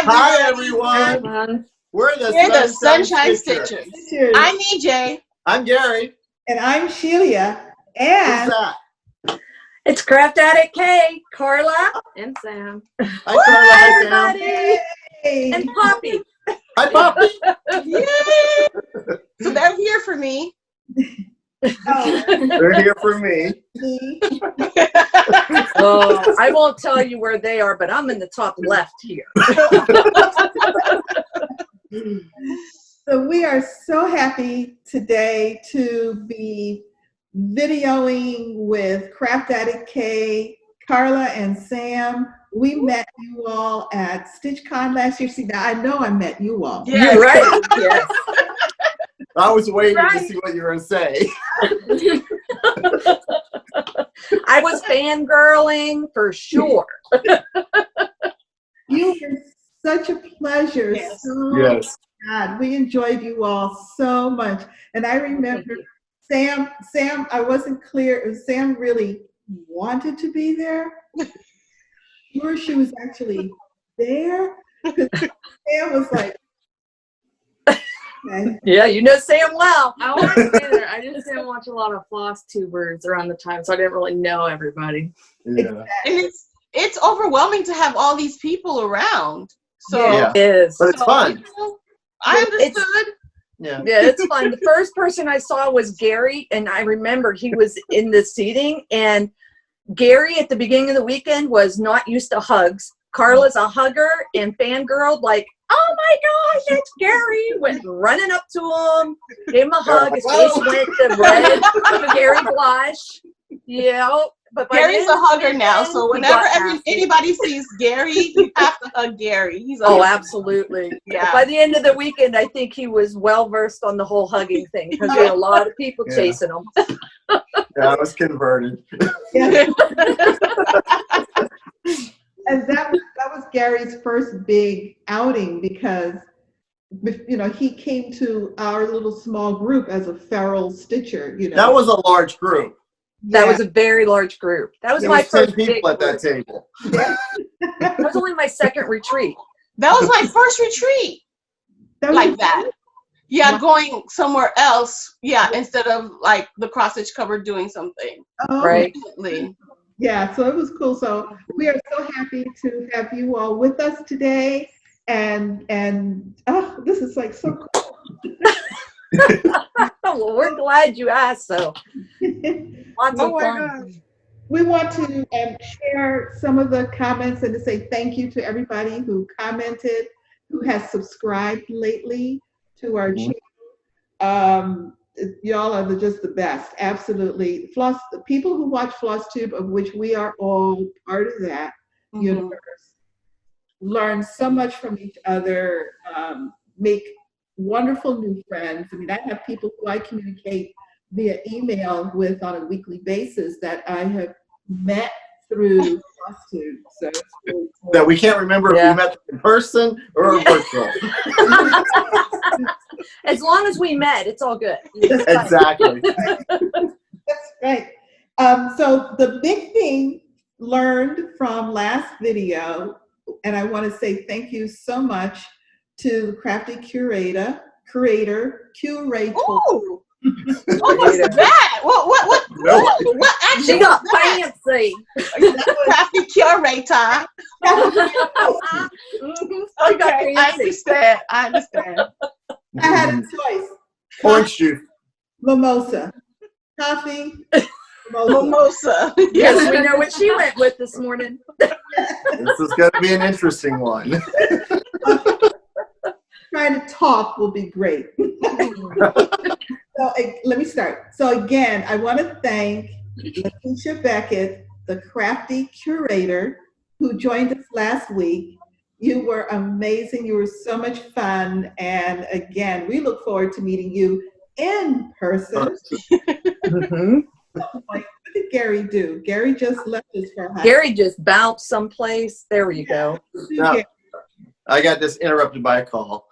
Hi, everyone. We're the Sunshine Stitchers. I'm EJ. I'm Gary. And I'm Shelia. And who's that? It's Craft Addict K, Karla, and Sam. Hi, Karla. Hi, everybody. Hey. And Poppy. Hi, Poppy. Yay! So they're here for me. Oh. They're here for me. Oh, I won't tell you where they are, but I'm in the top left here. So we are so happy today to be videoing with Craft Addict K, Karla, and Sam. We met you all at StitchCon last year. See, now I know I met you all. Yes. You're right. Yes. I was waiting to see what you were going to say. I was fangirling for sure. You were such a pleasure. Yes. Yes. God, we enjoyed you all so much. And I remember Sam, I wasn't clear if Sam really wanted to be there. Sure, she was actually there. Sam was like, okay. Yeah, you know Sam well. I want to say there. I just didn't watch a lot of Flosstubers around the time, so I didn't really know everybody. Yeah. And it's overwhelming to have all these people around. So Yeah. It is. But it's fun. You know, I understood. Yeah. Yeah, it's fun. The first person I saw was Gary, and I remember he was in the seating, and Gary at the beginning of the weekend was not used to hugs. Karla's a hugger and fangirl, like, oh my gosh, it's Gary. Went running up to him, gave him a hug. His face went to red. Gary blush. Yeah. But Gary's a hugger now, so whenever anybody sees Gary, you have to hug Gary. He's oh, absolutely. Yeah. By the end of the weekend, I think he was well versed on the whole hugging thing because there were a lot of people chasing him. Yeah, I was converted. Yeah. And that was Gary's first big outing because, you know, he came to our little small group as a feral stitcher. You know, That was a large group. That was a very large group. That was There my was 10 first people at that group. table. That was only my second retreat. That was my first retreat like that. Yeah, going somewhere else. Yeah, instead of like the cross stitch cover doing something. Oh, Right. Definitely. Yeah, so it was cool. So we are so happy to have you all with us today, and oh, this is like so cool. Well, we're glad you asked. So lots of Oh my fun. gosh. We want to share some of the comments and to say thank you to everybody who commented, who has subscribed lately to our channel. Y'all are just the best, absolutely. The people who watch Flosstube, of which we are all part of that universe, learn so much from each other, make wonderful new friends. I mean, I have people who I communicate via email with on a weekly basis that I have met through Flosstube. So it's really cool. That we can't remember if we met them in person or virtual. As long as we met, it's all good. Exactly. That's right. So the big thing learned from last video, and I want to say thank you so much to the Crafty Curator. Ooh. What was that? What actually? She got fancy. Crafty curator. Okay, I understand. I had a choice. Orange juice. Mimosa. Coffee. Mimosa. Yes, we know what she went with this morning. This is going to be an interesting one. Trying to talk will be great. So let me start. So again, I want to thank Leticia Beckett, the Crafty Curator, who joined us last week. You were amazing. You were so much fun. And again, we look forward to meeting you in person. What did Gary do? Gary just left us for a hike. Gary just bounced someplace. There you go. No, I got this interrupted by a call.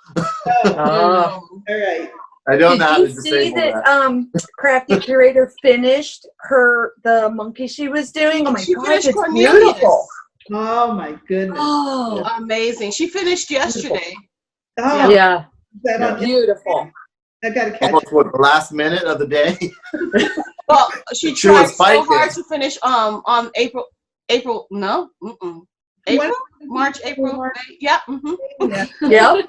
All right. I don't know how to Did you see disable that Crafty Curator finished the monkey she was doing? Oh my gosh, it's beautiful. Oh my goodness. Oh, Amazing. She finished yesterday. Oh, yeah. is that on- Beautiful. I gotta catch Almost it. what, the last minute of the day? Well, she She tried was so fighting. hard to finish on April. No, April, March, April. March. May. Yeah. Mm-hmm. Yeah. Yep.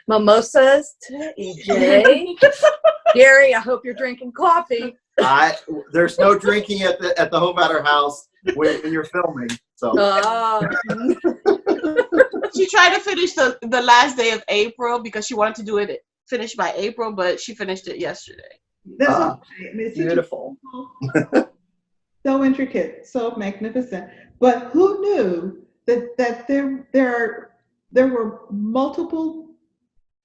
Mimosas to EJ. Gary, I hope you're drinking coffee. There's no drinking at the home at our house when you're filming. So She tried to finish the last day of April because she wanted to do it finished by April, but she finished it yesterday. That's okay. I mean, it's Beautiful. so intricate, so magnificent. But who knew that there were multiple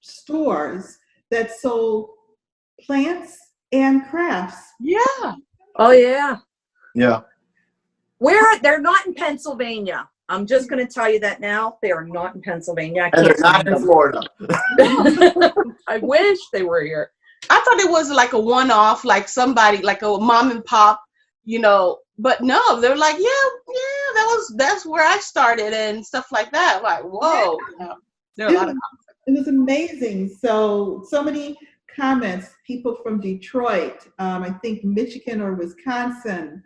stores that sold plants and crafts? Yeah. Oh yeah. yeah. They're not in Pennsylvania. I'm just going to tell you that now. They are not in Pennsylvania. And they're not in Florida. I wish they were here. I thought it was like a one-off, like somebody, like a mom and pop, but no, they're like, yeah, that's where I started and stuff like that. Like, whoa. Yeah. There are a lot of It was amazing. So many comments, people from Detroit, I think Michigan or Wisconsin.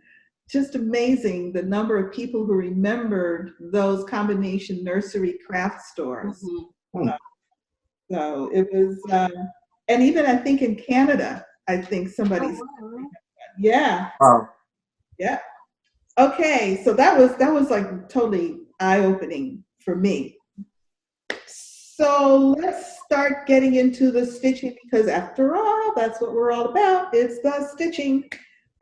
Just amazing the number of people who remembered those combination nursery craft stores. Mm-hmm. So it was, and even I think in Canada, I think somebody, yeah. Oh. Yeah. Okay, so that was like totally eye-opening for me. So let's start getting into the stitching because after all, that's what we're all about. It's the stitching.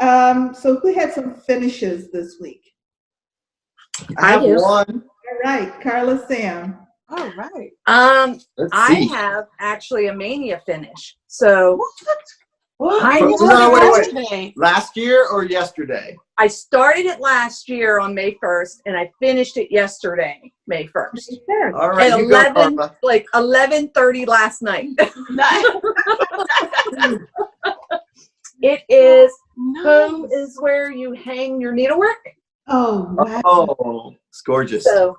So who had some finishes this week? I have one. All right, Karla Sam. All right. I have actually a Maynia finish. So What? Wait. Last year or yesterday? I started it last year on May 1st and I finished it yesterday, May 1st. All right, At you go, Karla. 11:30 last night. It is home is where you hang your needlework. Oh, wow. Oh, it's gorgeous. So,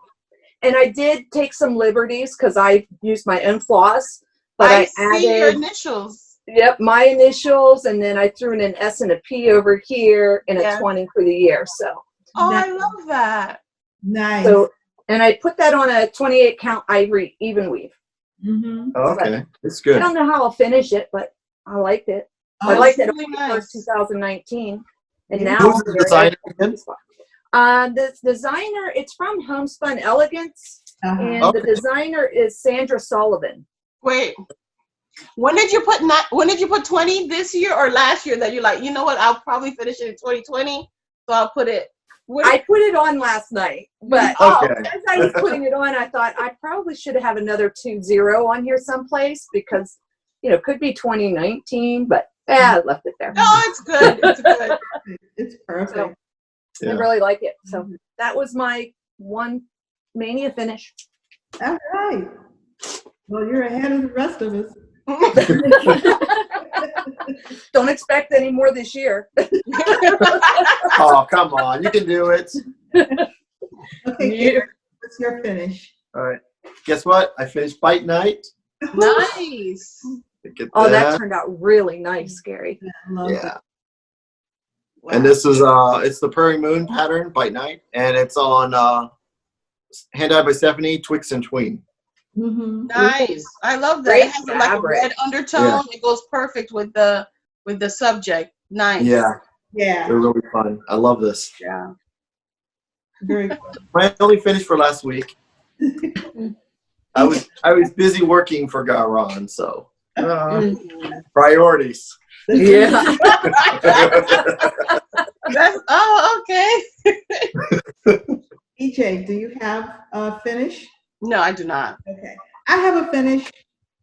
and I did take some liberties because I used my own floss, but I added your initials. Yep, my initials, and then I threw in an S and a P over here and a 20 for the year. So. Oh, I love that. Nice. So, and I put that on a 28 count ivory even weave. Mm-hmm. Okay, it's good. I don't know how I'll finish it, but I liked it. Oh, I liked it really nice. 2019, and Yeah. now Who's the designer again? this designer, it's from Homespun Elegance, and Okay. the designer is Sandra Sullivan. Wait. When did you put 20 this year or last year that you're like, you know what, I'll probably finish it in 2020, so I'll put it. I put it on last night, but Okay. as I was putting it on, I thought I probably should have another 20 on here someplace because, it could be 2019, but I left it there. No, it's good. It's good. It's perfect. So, I really like it. So that was my one Maynia finish. All right. Well, you're ahead of the rest of us. Don't expect any more this year. Oh, come on. You can do it. Okay, Karen, what's your finish? All right. Guess what? I finished Bite Night. Nice. Look at That turned out really nice, Gary. I love Yeah. that. Wow. And this is it's the Prairie Moon pattern, Bite Night, and it's on hand-dyed by Stephanie, Twix and Tween. Mm-hmm. Nice. I love that. Great It has like a fabric. red undertone. Yeah. It goes perfect with the subject. Nice. Yeah, Yeah. they're really fun. I love this. Yeah. Very good. I only finished for last week. I was busy working for Garon, so priorities. Yeah. Okay. EJ, do you have a finish? No, I do not. Okay. I have a finish.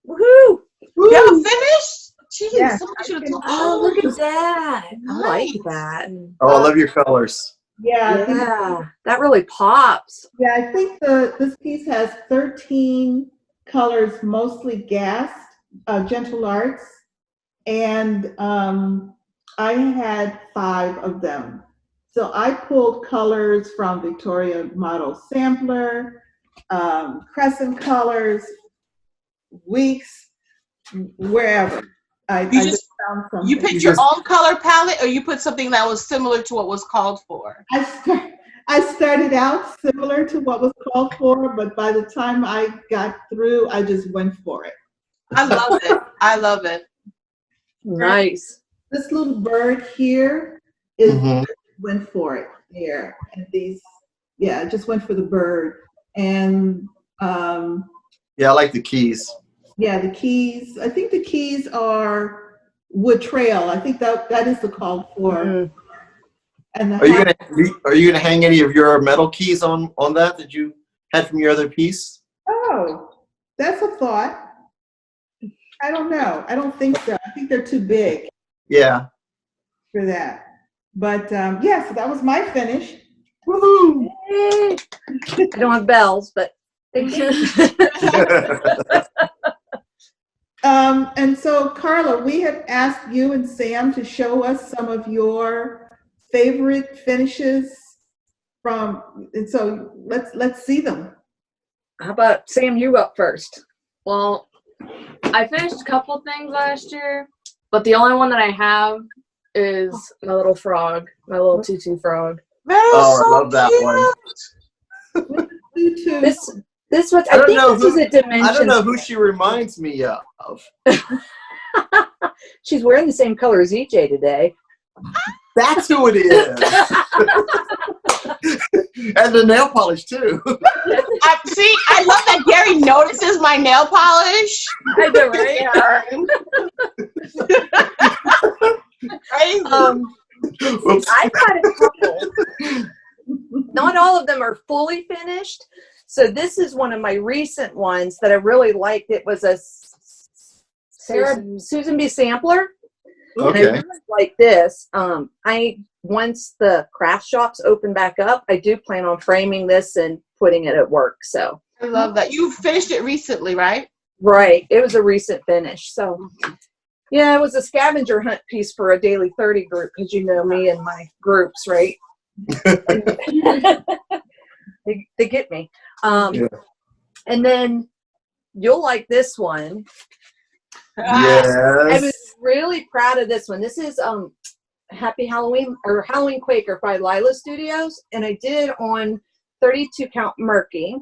Woohoo! You have a finish? Jeez, Yeah. somebody should have told Oh, look at that. I Nice. like that. Oh, I love your colors. Yeah. I think- Yeah, that really pops. Yeah, I think this piece has 13 colors, mostly gassed, Gentle Arts, and I had 5 of them. So I pulled colors from Victoria Model Sampler, Crescent Colors, Weeks, wherever. I just found something. You picked your own color palette, or you put something that was similar to what was called for? I started out similar to what was called for, but by the time I got through, I just went for it. I love it. I love it. Nice. This little bird here is went for it there, and these, yeah, just went for the bird, and yeah, I like the keys. Yeah, the keys. I think the keys are wood trail. I think that is the call for. And are you gonna hang any of your metal keys on that you had from your other piece? Oh, that's a thought. I don't know. I don't think so. I think they're too big. Yeah. For that. But yeah, so that was my finish. Woohoo! I don't have bells, but thank you. And so, Karla, we have asked you and Sam to show us some of your favorite finishes and so let's see them. How about Sam, you up first? Well, I finished a couple things last year, but the only one that I have is my little frog, my little tutu frog. I love that one. This was, I think this is a dimension. I don't know who she reminds me of. She's wearing the same color as EJ today. That's who it is. And the nail polish too. See, I love that Gary notices my nail polish. I know, right? I've got a couple. Not all of them are fully finished. So this is one of my recent ones that I really liked. It was a Susan B. sampler. Okay. And I really like this. Once the craft shops open back up, I do plan on framing this and putting it at work. So I love that. You finished it recently, right? Right. It was a recent finish. So yeah, it was a scavenger hunt piece for a Daily 30 group, because you know me and my groups, right? They get me. Yeah. And then you'll like this one. Yes. I was really proud of this one. This is Happy Halloween or Halloween Quaker by Lila Studios, and I did on 32 count Murky,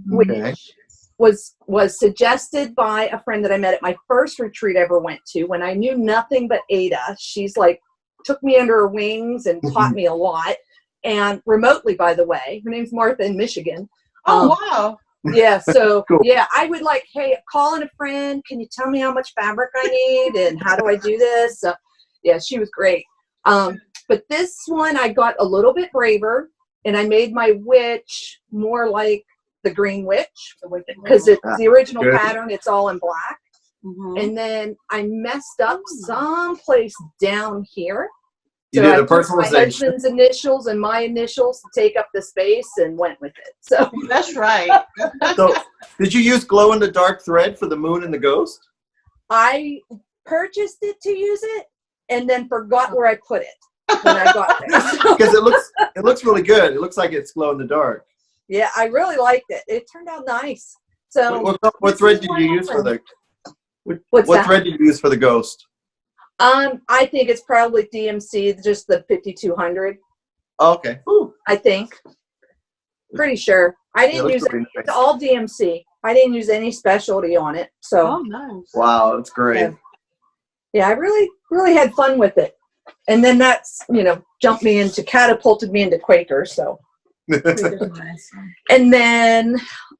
which was suggested by a friend that I met at my first retreat I ever went to when I knew nothing but Ada. She's like took me under her wings and taught me a lot, and remotely, by the way. Her name's Martha in Michigan. Oh, wow. Yeah, so cool. Yeah, I would like, hey, calling a friend, can you tell me how much fabric I need and how do I do this? So, yeah, she was great. But this one I got a little bit braver, and I made my witch more like the Green Witch, because it's the original pattern. It's all in black. And then I messed up someplace down here. You So did I a took my personalization. husband's initials and my initials to take up the space and went with it. So That's right. So, did you use glow-in-the-dark thread for the moon and the ghost? I purchased it to use it and then forgot where I put it when I got there. Because it looks really good. It looks like it's glow-in-the-dark. Yeah, I really liked it. It turned out nice. So What thread did you use for the? What's What that? thread did you use for the ghost? I think it's probably DMC, just the 5200. Oh, okay. Ooh. I think. Pretty sure. I didn't use it. Really nice. It's all DMC. I didn't use any specialty on it. So Oh, nice. Wow, that's great. yeah, I really, really had fun with it. And then that's, catapulted me into Quaker. So, and then,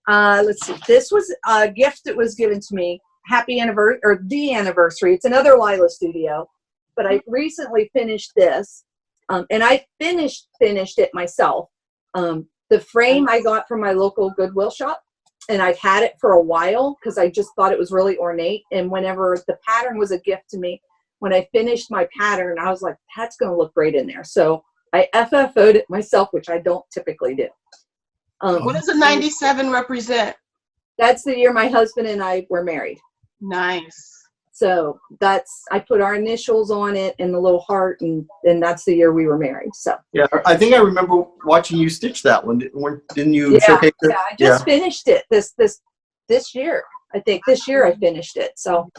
let's see, this was a gift that was given to me. Happy anniversary, or the anniversary. It's another Lila Studio, but I recently finished this, and I finished it myself. The frame I got from my local Goodwill shop, and I've had it for a while because I just thought it was really ornate. And whenever the pattern was a gift to me, when I finished my pattern, I was like, that's going to look great in there. So I FFO'd it myself, which I don't typically do. What does a 97 represent? That's the year my husband and I were married. Nice. So I put our initials on it and the little heart, and that's the year we were married. So Yeah, I think I remember watching you stitch that one. Didn't you showcase it? Yeah, I just finished it this year. I think this year I finished it. So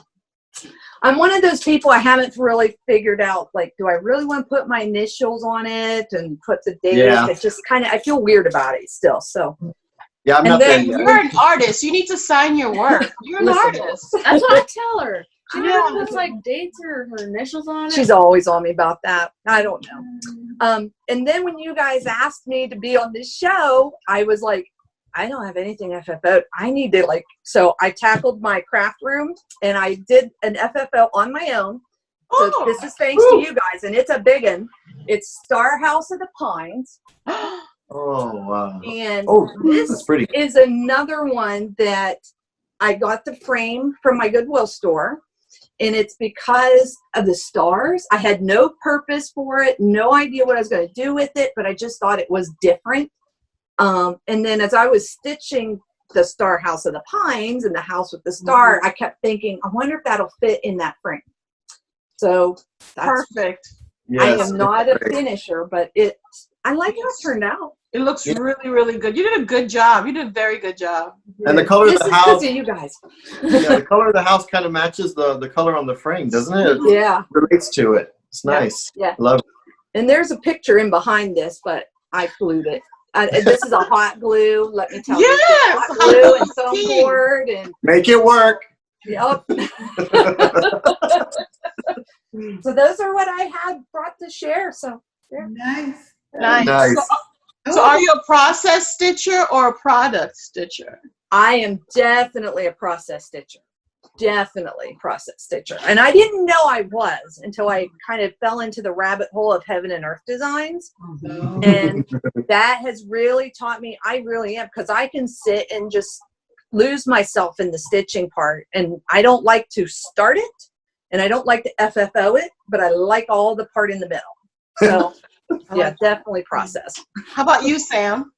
I'm one of those people, I haven't really figured out, like, do I really want to put my initials on it and put the date? Yeah. It's just kind of, I feel weird about it still. So Yeah, I'm not there yet. You're an artist. You need to sign your work. You're an artist. That's what I tell her. She never puts like dates or her initials on it. she's always on me about that. I don't know. And then when you guys asked me to be on this show, I was like, I don't have anything FFO. I need to so I tackled my craft room and I did an FFO on my own. So this is thanks to you guys, and it's a big one. It's Star House of the Pines. Oh, wow. And this is pretty. Is another one that I got the frame from my Goodwill store. And it's because of the stars. I had no purpose for it, no idea what I was going to do with it, but I just thought it was different. And then as I was stitching the Star House of the Pines and the house with the star, I kept thinking, I wonder if that'll fit in that frame. So that's perfect. Yes, I am not a finisher, but I like how it turned out. It looks really, really good. You did a good job. You did a very good job. And the color of the house. This is you guys. Yeah, the color of the house kind of matches the color on the frame, doesn't it? Yeah. It relates to it. It's nice. Yeah. Love it. And there's a picture in behind this, but I glued it. This is a hot glue. Let me tell you. Yes. Hot glue and foam board and make it work. Yep. So those are what I had brought to share. So yeah. Nice. So are you a process stitcher or a product stitcher? I am definitely a process stitcher. Definitely process stitcher. And I didn't know I was until I kind of fell into the rabbit hole of heaven and earth designs. And that has really taught me, I really am, because I can sit and just lose myself in the stitching part. And I don't like to start it and I don't like to FFO it, but I like all the part in the middle. So yeah, definitely process. How about you, Sam?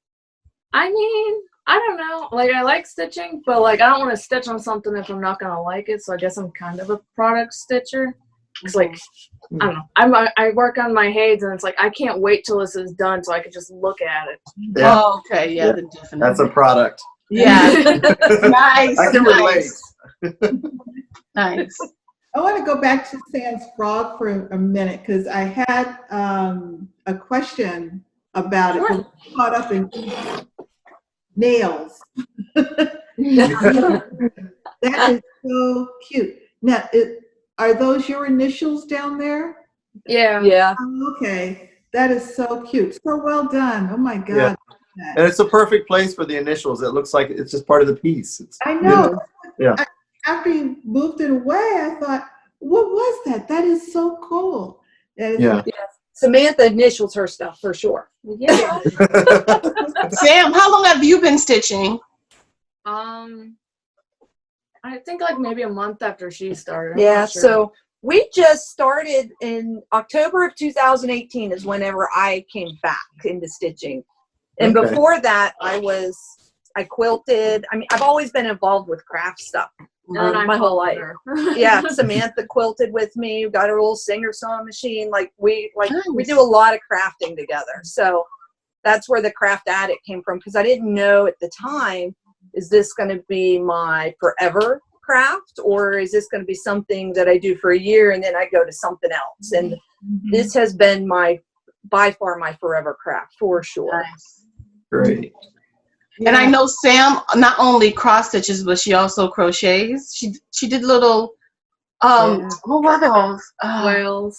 I mean, I don't know. Like, I like stitching, but like, I don't want to stitch on something if I'm not gonna like it. So I guess I'm kind of a product stitcher. It's like, I don't know. I work on my Hades, and it's like I can't wait till this is done so I can just look at it. Yeah. Oh, okay. Yeah, definitely. That's a product. Yeah. Nice. I can relate. Nice. I want to go back to Sam's frog for a minute because I had a question about it. We're caught up in nails. That is so cute. Now, are those your initials down there? Yeah. Yeah. Oh, okay. That is so cute. So well done. Oh my God. Yeah. And it's a perfect place for the initials. It looks like it's just part of the piece. I know. Yeah. After you moved it away, I thought, what was that? That is so cool. Yeah. Samantha initials her stuff for sure. Yeah. Sam, how long have you been stitching? I think like maybe a month after she started. Yeah, so we just started in October of 2018 is whenever I came back into stitching. And before that, I quilted. I mean, I've always been involved with craft stuff my whole life. Yeah, Samantha quilted with me. We got a little Singer sewing machine. We do a lot of crafting together. So that's where the Craft Addict came from, because I didn't know at the time, is this going to be my forever craft, or is this going to be something that I do for a year and then I go to something else? And this has been by far my forever craft for sure. Nice. Great. Yeah. And I know Sam not only cross stitches, but she also crochets. She did little what were those? Whales.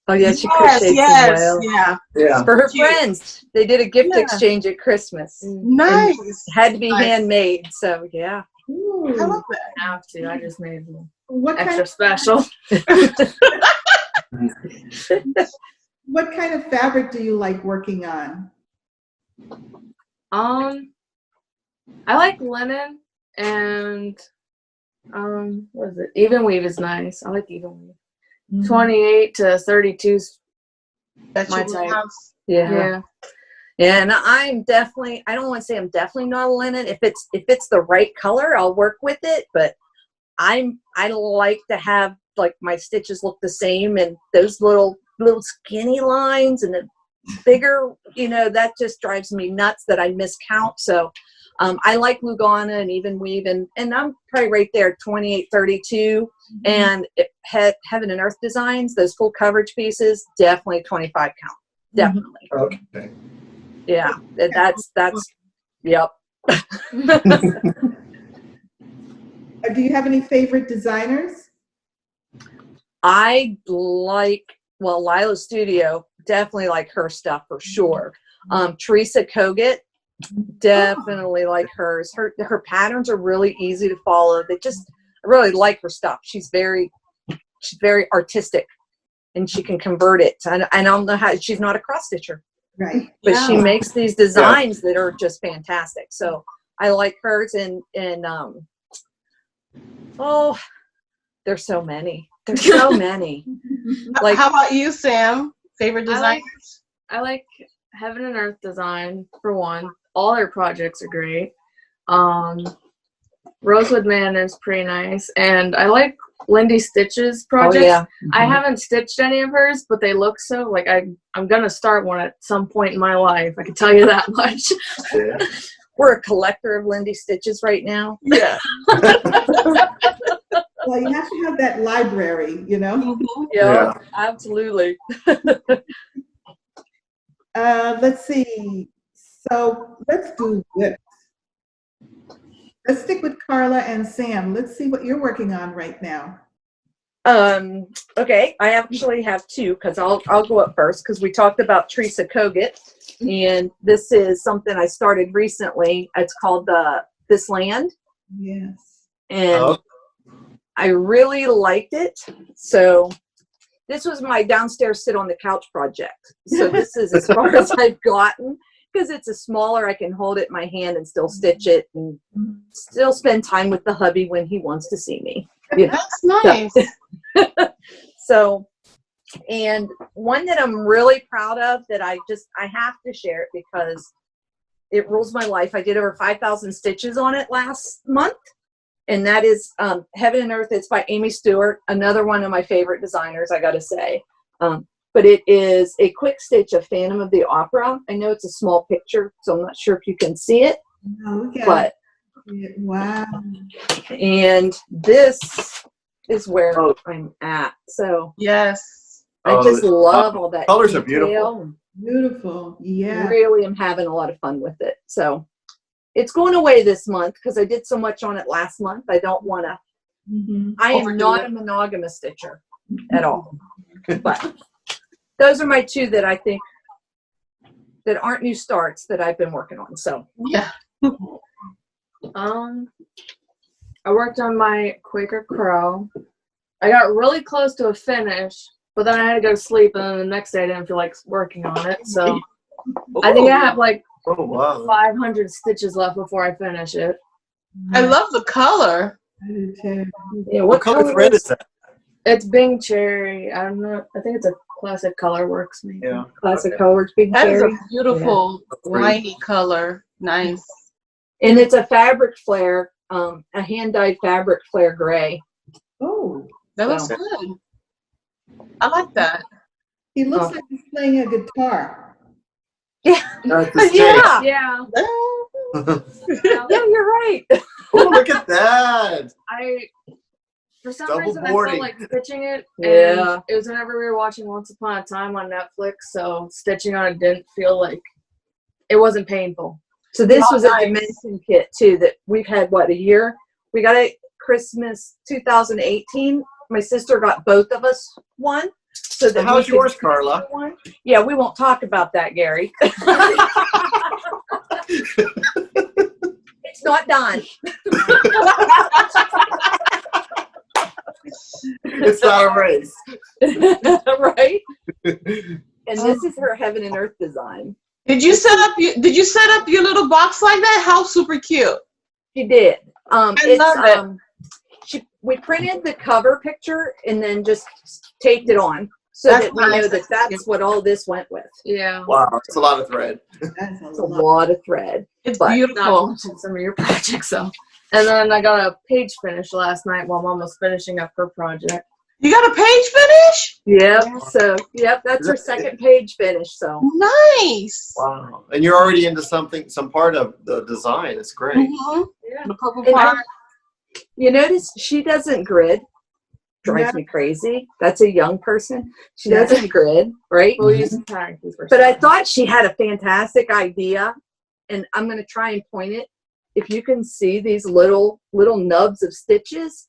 Oh yeah, she crocheted some whales. Yeah. For her friends. They did a gift exchange at Christmas. Nice. And it had to be handmade, so yeah. Ooh. I love that. I have to. I just made them What extra special. What kind of fabric do you like working on? I like linen and what is it? Even weave is nice. I like even weave. 28 to 32 is my type. Yeah. Yeah, and I'm definitely, I don't want to say I'm definitely not a linen. If it's the right color, I'll work with it, but I like to have like my stitches look the same, and those little skinny lines and the bigger, you know, that just drives me nuts that I miscount. So I like Lugana and even weave, and I'm probably right there, 28, 32. And Heaven and Earth Designs, those full coverage pieces, definitely 25 count. Definitely. Okay. Yeah, that's yep. Do you have any favorite designers? I like, well, Lila Studio, definitely like her stuff for sure. Teresa Kogut, definitely like hers. Her patterns are really easy to follow. I really like her stuff. She's very artistic, and she can convert it. And I don't know how, she's not a cross stitcher, Right. but she makes these designs that are just fantastic. So I like hers, and oh, there's so many. There's so many. Like, how about you, Sam? Favorite designers? I like Heaven and Earth Design for one. All their projects are great. Rosewood Man is pretty nice, and I like Lindy Stitch's projects. Oh, yeah. I haven't stitched any of hers, but they look so like I'm gonna start one at some point in my life. I can tell you that much. Yeah. We're a collector of Lindy Stitches right now. Yeah. Well, you have to have that library, you know. Yeah, absolutely. Let's see. So let's do whips. Let's stick with Karla and Sam. Let's see what you're working on right now. Okay, I actually have two, because I'll go up first, because we talked about Teresa Kogut, and this is something I started recently. It's called This Land. Yes. And I really liked it. So this was my downstairs sit on the couch project. So this is as far as I've gotten, because it's a smaller, I can hold it in my hand and still stitch it and still spend time with the hubby when he wants to see me. You know? That's nice. So, and one that I'm really proud of that I have to share it because it rules my life. I did over 5,000 stitches on it last month. And that is Heaven and Earth. It's by Amy Stewart, another one of my favorite designers, I got to say. But it is a quick stitch of Phantom of the Opera. I know it's a small picture, so I'm not sure if you can see it. Oh, okay. But wow. and this is where I'm at. So Yes. I just love all that. Colors are detail. beautiful. Beautiful. Yeah. Really am having a lot of fun with it. So it's going away this month because I did so much on it last month. I don't want to. I am not a monogamous stitcher at all. But those are my two that I think that aren't new starts that I've been working on. So yeah. I worked on my Quaker Crow. I got really close to a finish, but then I had to go to sleep, and then the next day I didn't feel like working on it. So I think I have like 500 stitches left before I finish it. I love the color. I do too. yeah, What color thread is that? It's Bing Cherry. I don't know. I think it's a Classic Colorworks. Maybe. Yeah. Classic Colors Big That is Cherry. a beautiful Yeah. winey color. Nice. And it's a fabric flare, a hand-dyed fabric flare gray. Oh, That looks So. good. I like that. he looks like he's playing a guitar. Yeah. That's the Yeah. Yeah. Yeah, you're right. Oh, look at that. For some Double reason, boarding. I felt like stitching it. Yeah. And it was whenever we were watching Once Upon a Time on Netflix, so stitching on it didn't feel like it wasn't painful. So this was a nice. dimension kit too that we've had, what, a year? We got it Christmas 2018. My sister got both of us one. So that How's we could yours, do Karla? one. Yeah, we won't talk about that, Gary. It's not done. It's not a race. Right? And this is her Heaven and Earth design. Did you set up your little box like that? How super cute. She did. I love it. We printed the cover picture and then just taped it on so That's that we know nice. that that's what all this went with. Yeah. Wow, it's a lot of thread. That's It's a lot of thread. It's But- beautiful. Not watching some of your projects, though. And then I got a page finish last night while Mom was finishing up her project. You got a page finish? Yep. So, that's her second page finish. So Nice. Wow. And you're already into some part of the design. It's great. Mm-hmm. yeah. The purple And part. you notice she doesn't grid. Drives me crazy. That's a young person. She doesn't grid, right? We'll use some pattern keepers. But I thought she had a fantastic idea, and I'm going to try and point it. If you can see these little nubs of stitches,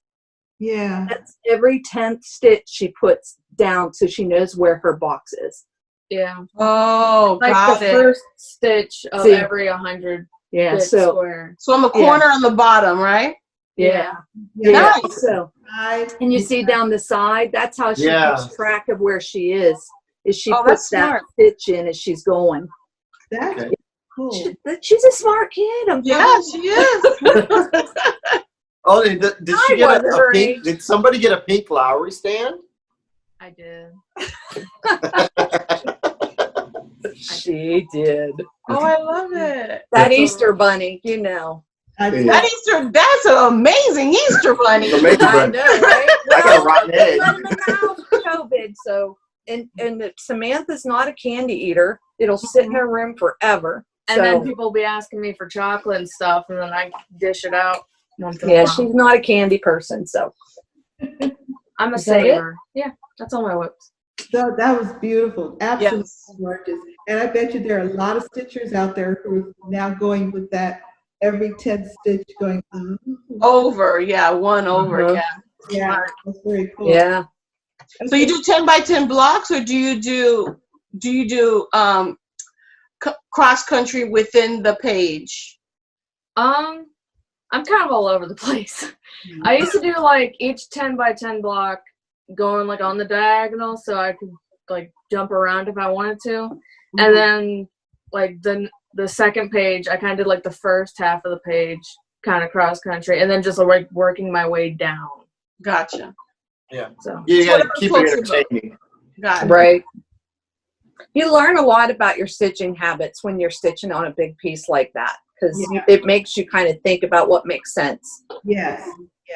that's every 10th stitch she puts down so she knows where her box is. Yeah. Oh, Like got the it. first stitch of every 100 Yeah. bit So square. So on the corner on the bottom, right? yeah. Nice. So and you see down the side, that's how she keeps track of where she is she puts that stitch in as she's going. That's cool. She's a smart kid. She is. Oh, did she get a pink? Did somebody get a pink Lowery stand? I did. She did. Oh, I love it. That Easter bunny, you know. That Easter, that's an amazing Easter bunny. Amazing I bunny. know, right? I got a rotten egg. COVID, so and Samantha's not a candy eater. It'll sit in her room forever. And then people will be asking me for chocolate and stuff, and then I dish it out. Yeah, she's not a candy person, so I'm a saver. Yeah, that's all my whips. So that was beautiful. Absolutely gorgeous. And I bet you there are a lot of stitchers out there who are now going with that every 10th stitch going over. Yeah, one over. Yeah. Yeah, that's very cool. Yeah. So you do 10 by 10 blocks, or do you do cross country within the page? I'm kind of all over the place. I used to do like each 10 by 10 block going like on the diagonal so I could like jump around if I wanted to. And then like the second page, I kind of did like the first half of the page kind of cross country, and then just like working my way down. Gotcha. Yeah. So you gotta keep it entertaining. Got it. Right. You learn a lot about your stitching habits when you're stitching on a big piece like that, because it makes you kind of think about what makes sense. Yes.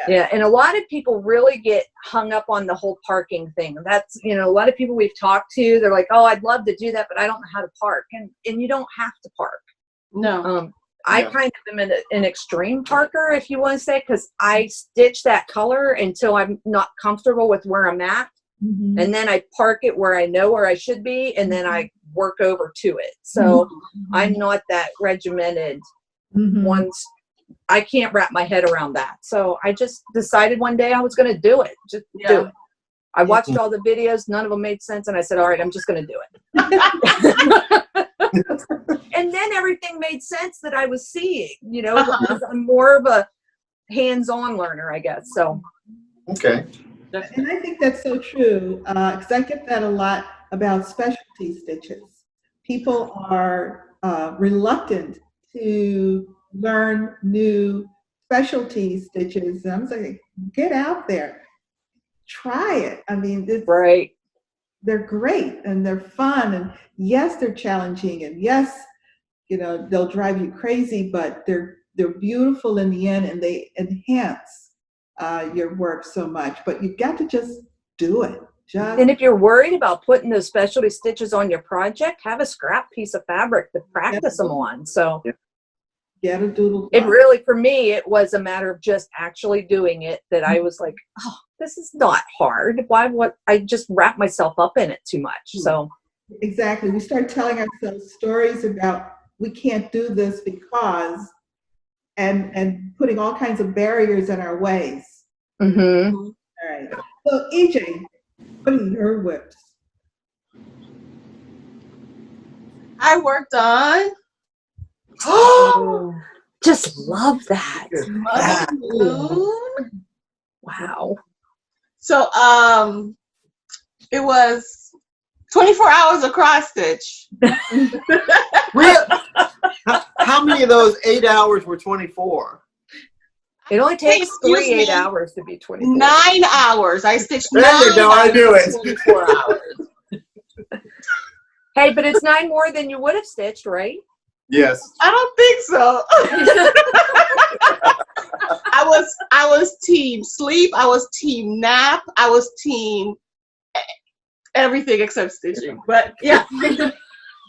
Yeah, and a lot of people really get hung up on the whole parking thing. That's, a lot of people we've talked to, they're like, oh, I'd love to do that, but I don't know how to park. And you don't have to park. No. I kind of am an extreme parker, if you want to say, because I stitch that color until I'm not comfortable with where I'm at. Mm-hmm. And then I park it where I know where I should be, and then I work over to it. So I'm not that regimented. Once I can't wrap my head around that. So I just decided one day I was going to do it. Just do it. I watched all the videos. None of them made sense. And I said, all right, I'm just going to do it. And then everything made sense that I was seeing, because I'm more of a hands-on learner, I guess. So. Okay. And I think that's so true, because I get that a lot about specialty stitches. People are reluctant to learn new specialty stitches. And I'm like, get out there, try it. I mean, they're great and they're fun, and yes, they're challenging, and yes, they'll drive you crazy, but they're beautiful in the end, and they enhance your work so much. But you've got to just do it. And if you're worried about putting those specialty stitches on your project, have a scrap piece of fabric to practice them on. So. Get a doodle. It really, for me, it was a matter of just actually doing it, that I was like, oh, this is not hard. I just wrap myself up in it too much. So exactly. We start telling ourselves stories about we can't do this because, and putting all kinds of barriers in our ways. All right. So EJ, what are your whips? I worked on. Oh, just love that. Mother Moon. Wow. So it was 24 hours of cross stitch. Really? How many of those 8 hours were 24? It only takes 8 hours to be 24. 9 hours. I stitched 9 There you go. I knew it. 24 hours. Hey, but it's 9 more than you would have stitched, right? Yes. I don't think so. I was team sleep. I was team nap. I was team everything except stitching. But yeah,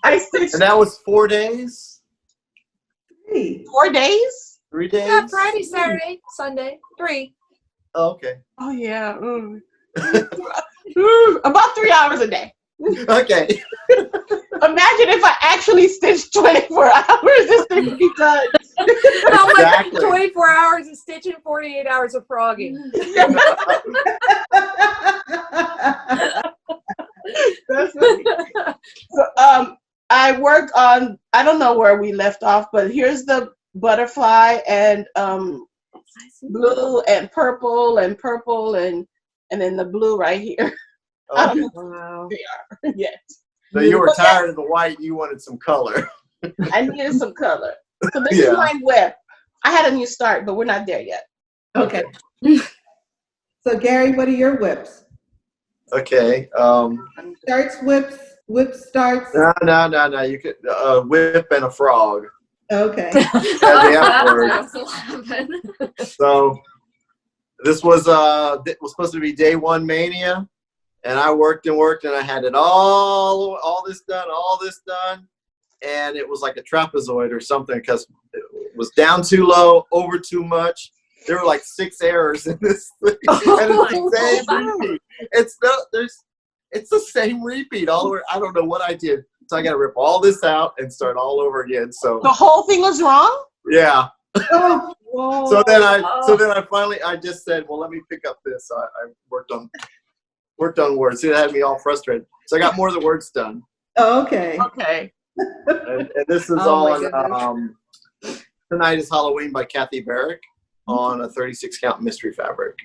I stitched. And that was 4 days? 4 days? 3 days? Yeah, Friday, Saturday, Sunday, 3. Oh, okay. Oh yeah. About 3 hours a day. Okay. Imagine if I actually stitched 24 hours. This thing would be done. How much? Exactly. 24 hours of stitching, 48 hours of frogging. That's funny. So, I worked on, I don't know where we left off, but here's the butterfly and blue and purple and then the blue right here. Okay. Wow. Yes. So you were tired of the white, you wanted some color. I needed some color. So this is my whip. I had a new start, but we're not there yet. Okay. So Gary, what are your whips? Okay. Starts, whips, whip starts. No. You could whip and a frog. Okay. That's the F word. So this was supposed to be day 1 Maynia, and I worked and I had it all this done, and it was like a trapezoid or something because it was down too low, over too much. There were like 6 errors in this thing, and it's the same repeat. It's the same repeat all the way. I don't know what I did, so I got to rip all this out and start all over again. So The whole thing was wrong? yeah. Oh, So then I finally just said, well, let me pick up this. I worked on words. See, that had me all frustrated. So I got more of the words done. oh, okay. Okay. And this is on Tonight is Halloween by Kathy Barrick on a 36 count mystery fabric.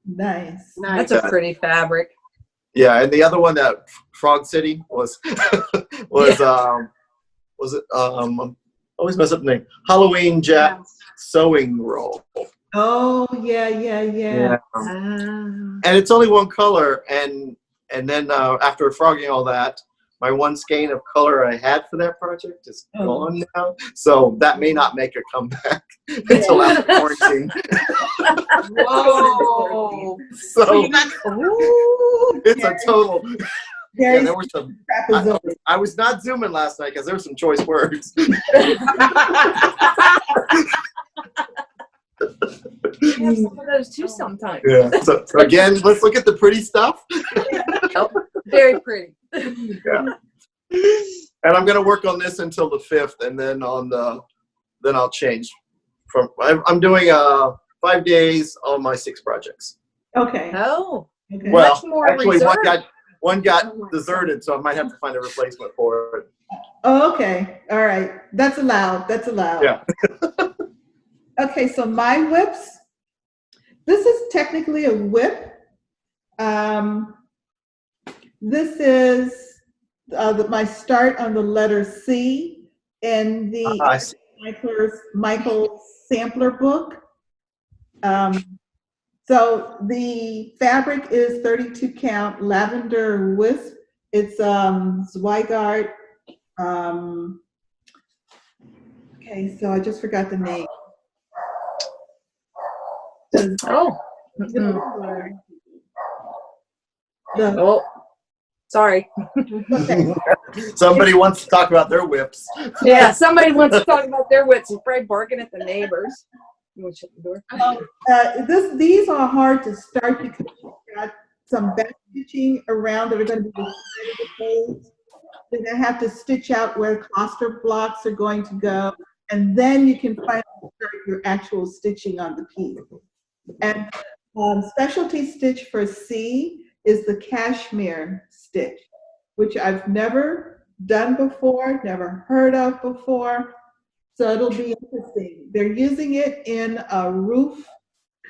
Nice. That's a pretty fabric. Yeah, and the other one, that Frog City was was it I always mess up the name. Halloween Jack sewing roll. Oh, yeah. And it's only one color, and then after frogging all that, my one skein of color I had for that project is gone now. So that may not make a comeback until after quarantine. Whoa. So you're not, it's a total. Gary's Yeah, there were some. trapezoid. I was not zooming last night because there were some choice words. We have some of those too sometimes. Yeah. So again, let's look at the pretty stuff. Very pretty. Yeah. And I'm gonna work on this until the 5th, and then then I'll change. I'm doing 5 days on my 6 projects. Okay. Oh. Okay. Well, Much more actually, reserved. one got deserted, so I might have to find a replacement for it. Oh, okay. All right. That's allowed. Yeah. Okay, so my whips. This is technically a whip. This is my start on the letter C in the Michael's sampler book. So the fabric is 32 count lavender wisp. It's Zweigart. Okay, so I just forgot the name. Oh. The, Sorry. okay. Somebody wants to talk about their whips. Yeah, somebody wants to talk about their wits. He's probably barking at the neighbors. You want to shut the door? These are hard to start because you've got some back stitching around that are going to be the side of the page. You're going to have to stitch out where cluster blocks are going to go, and then you can finally start your actual stitching on the piece. And specialty stitch for C is the cashmere stitch, which I've never done before, never heard of before. So it'll be interesting. They're using it in a roof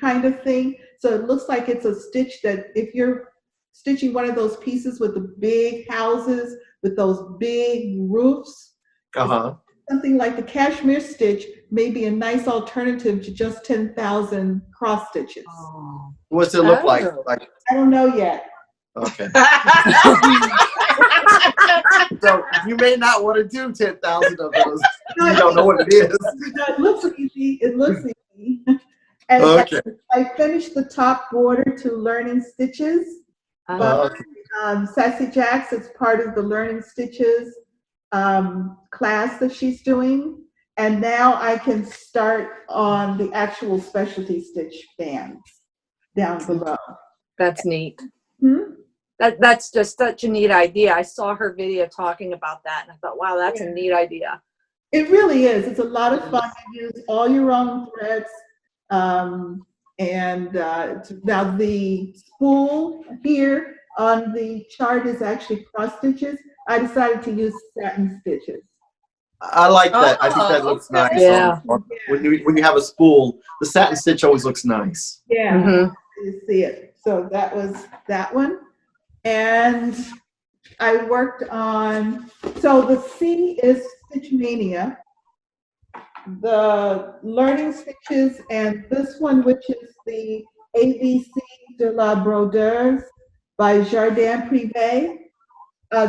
kind of thing. So it looks like it's a stitch that if you're stitching one of those pieces with the big houses, with those big roofs, something like the cashmere stitch may be a nice alternative to just 10,000 cross stitches. Oh. What's it look like? I don't know yet. Okay. So you may not want to do 10,000 of those. You don't know what it is. No, it looks easy. It looks easy. And Okay. I finished the top border to Learning Stitches. But Sassy Jacks, it's part of the Learning Stitches class that she's doing. And now I can start on the actual specialty stitch bands down below. That's neat. Hmm? That's just such a neat idea. I saw her video talking about that, and I thought, wow, that's a neat idea. It really is. It's a lot of fun to use all your own threads. Now the spool here on the chart is actually cross stitches. I decided to use satin stitches. I like that. I think that looks nice. Yeah. When you have a spool, the satin stitch always looks nice. Yeah, Mhm. you see it. So that was that one. And I worked on, so the C is Stitch Mania, the Learning Stitches, and this one, which is the ABC de la Brodeuse by Jardin Privé.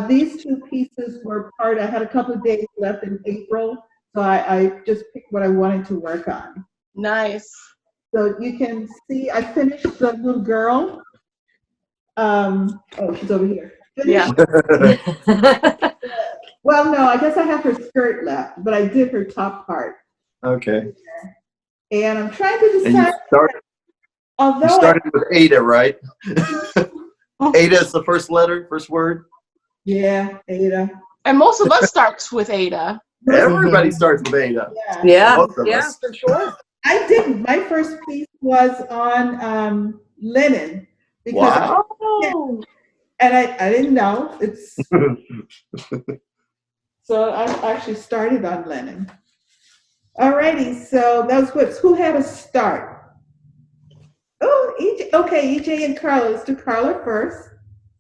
These two pieces were part, I had a couple of days left in April, so I just picked what I wanted to work on. Nice. So you can see, I finished the little girl. Oh, she's over here. Yeah. Well, no, I guess I have her skirt left, but I did her top part. Okay. And I'm trying to And decide. you started with Ada, right? Ada is the first letter, first word. Yeah, Ada. And most of us starts with Ada. Everybody starts with Ada. Yeah. Most of us. For sure. I didn't. My first piece was on linen. Because Wow. and I didn't know. It's so I actually started on linen. Alrighty, so that was good. Who had a start? Oh, EJ. Okay, EJ and Karla. Let's do Karla first.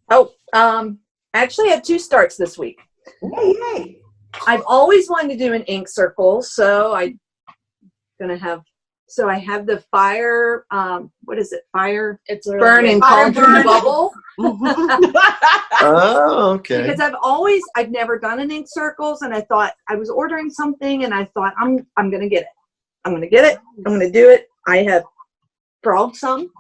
Oh, actually I had 2 starts this week. Yay! I've always wanted to do an ink circle, so I have the fire, what is it? Fire It's burning Fire cauldron burning. bubble. Oh, okay. Because I've never done an ink circles, and I thought I was ordering something, and I thought I'm gonna get it. I'm gonna get it. I'm gonna do it. I have frog some,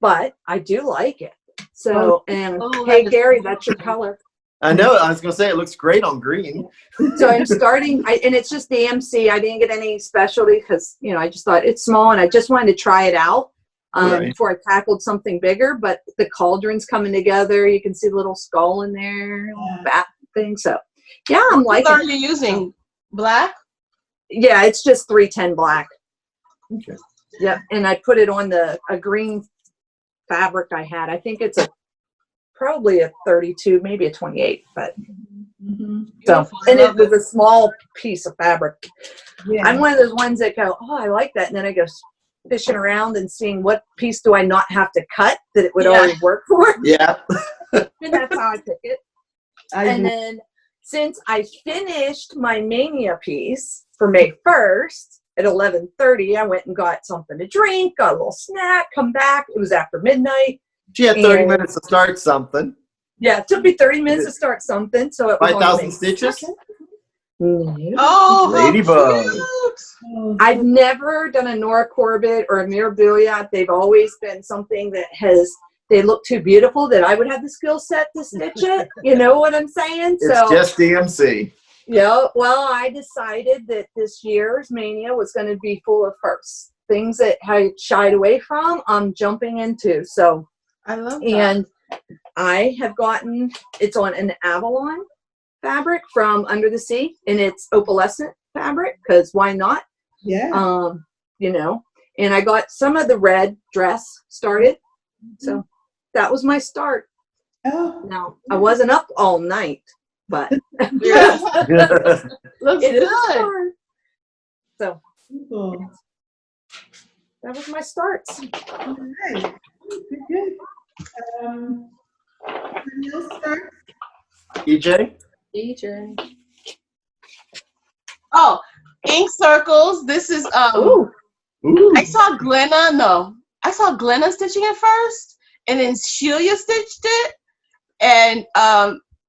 but I do like it. So, and hey, Gary, that's your color. I know. I was going to say it looks great on green. So I'm starting, and it's just DMC. I didn't get any specialty because, I just thought it's small, and I just wanted to try it out before I tackled something bigger. But the cauldron's coming together. You can see the little skull in there, bat thing. So, yeah, I'm liking it. What are you using? Black? Yeah, it's just 310 black. Okay. Yep, and I put it on a green fabric I had. I think it's probably a 32, maybe a 28, but so, and it was a small piece of fabric. Yeah. I'm one of those ones that go, oh, I like that, and then I go fishing around and seeing what piece do I not have to cut that it would already work for. Yeah. And that's how I pick it. And then since I finished my Maynia piece for May 1st at 11:30, I went and got something to drink, got a little snack, come back. It was after midnight. She had 30 minutes to start something. Yeah, it took me 30 minutes to start something. So it was 5,000 stitches? Oh, Ladybug. cute. I've never done a Nora Corbett or a Mirabilia. They've always been something that they look too beautiful that I would have the skill set to stitch it. You know what I'm saying? It's just DMC. Yeah, well, I decided that this year's Maynia was going to be full of firsts. Things that I shied away from, I'm jumping into. So, I love that. and I have gotten, it's on an Avalon fabric from Under the Sea, and it's opalescent fabric, because why not? Yeah. And I got some of the red dress started. So that was my start. Oh. Now, I wasn't up all night, but Yes. Looks it is a good. start. So Cool. that was my starts. All right. Good. Anyone else start? EJ? DJ. Oh, ink circles. This is Ooh. Ooh. I saw Glenna stitching it first, and then Shelia stitched it, and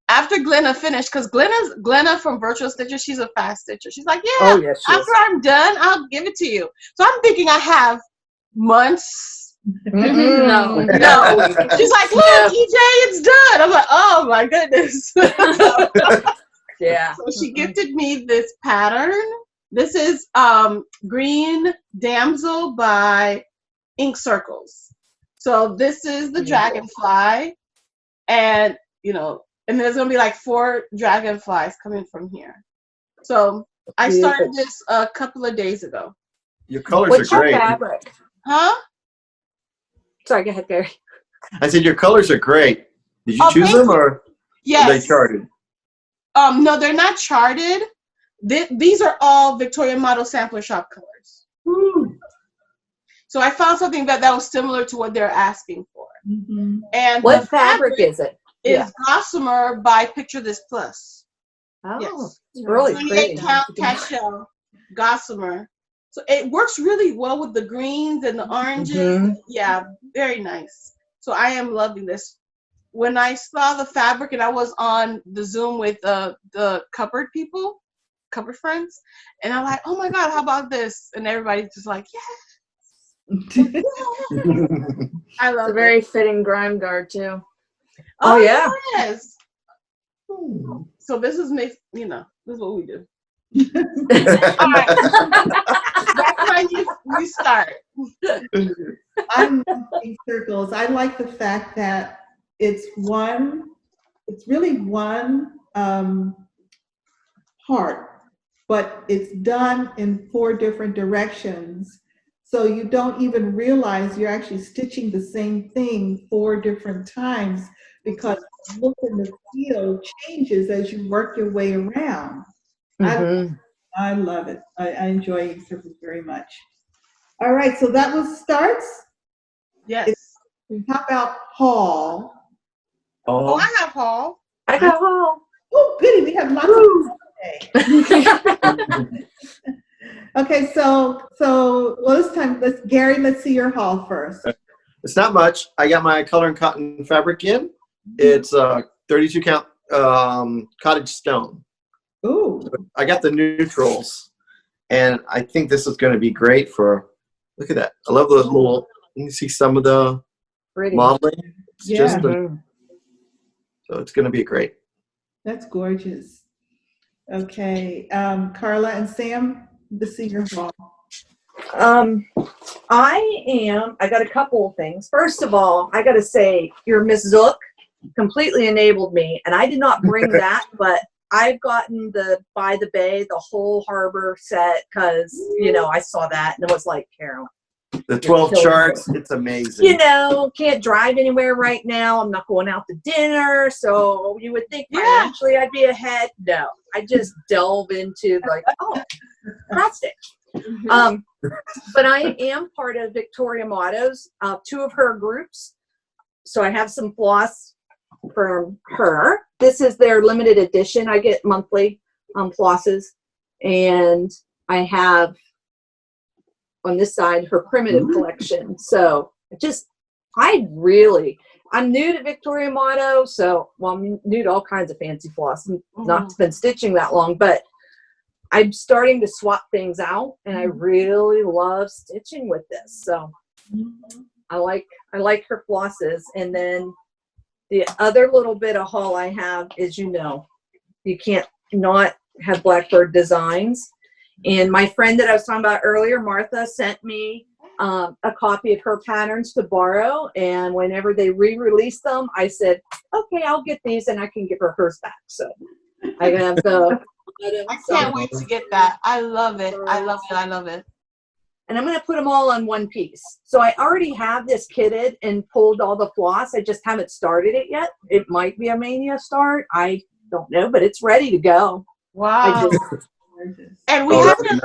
after Glenna finished, because Glenna from Virtual Stitcher, she's a fast stitcher. She's like, yeah, Oh, yes, she after is. I'm done, I'll give it to you. So I'm thinking I have months. No. No. She's like, look, EJ, it's done. I'm like, oh my goodness. Yeah. So she gifted me this pattern. This is Green Damsel by Ink Circles. So this is the dragonfly, and and there's gonna be like 4 dragonflies coming from here. So I started this a couple of days ago. Your colors What's are your great. fabric? Huh? Sorry, go ahead, Gary. I said your colors are great. Did you choose them or yes. are they charted? No, they're not charted. These are all Victoria Model Sampler Shop colors. Woo. So I found something that was similar to what they're asking for. Mm-hmm. And What fabric is it? Is Gossamer by Picture This Plus. Oh, Yes. it's really 28 pretty. count cashel Gossamer. So it works really well with the greens and the oranges. Mm-hmm. Yeah, very nice. So I am loving this. When I saw the fabric and I was on the Zoom with the cupboard people, cupboard friends, and I'm like, oh my God, how about this? And everybody's just like, yes. I love It's a very fitting grime guard too. Oh, yeah. Yes. So this is me, this is what we do. All right. That's how you start. I'm in circles. I like the fact that it's really one part, but it's done in 4 different directions. So you don't even realize you're actually stitching the same thing 4 different times, because the look and the feel changes as you work your way around. Mm-hmm. I love it. I enjoy Ink Circles very much. All right, so that was starts. Yes. How about haul? Oh, I have haul. I got home. Oh, goody, we have lots of today. Okay, so well, this time, Gary, let's see your haul first. It's not much. I got my color and cotton fabric in. It's 32 count cottage stone. Ooh. I got the neutrals, and I think this is going to be great for. Look at that! I love those little. You can see some of the Pretty. modeling. It's Yeah. just so it's going to be great. That's gorgeous. Okay, Karla and Sam, let's see your haul. I got a couple of things. First of all, I got to say, your Miss Zook completely enabled me, and I did not bring that, but I've gotten the By the Bay, the whole harbor set, because, I saw that, and it was like, Carolyn. The 12 charts, it's amazing. Can't drive anywhere right now. I'm not going out to dinner, so you would think financially I'd be ahead. No, I just delve into cross stitch. But I am part of Victoria Motto's, 2 of her groups. So I have some floss from her. This is their limited edition. I get monthly flosses, and I have on this side her primitive collection. So I'm new to Victoria Motto, so I'm new to all kinds of fancy floss. Not been stitching that long, but I'm starting to swap things out, and I really love stitching with this. So I like her flosses. And then the other little bit of haul I have is, you can't not have Blackbird Designs. And my friend that I was talking about earlier, Martha, sent me a copy of her patterns to borrow. And whenever they re-release them, I said, okay, I'll get these, and I can give her hers back. So I can have the... I can't wait to get that. I love it. I love it. I love it. And I'm going to put them all on one piece. So I already have this kitted and pulled all the floss. I just haven't started it yet. It might be a Maynia start. I don't know, but it's ready to go. Wow. And we have it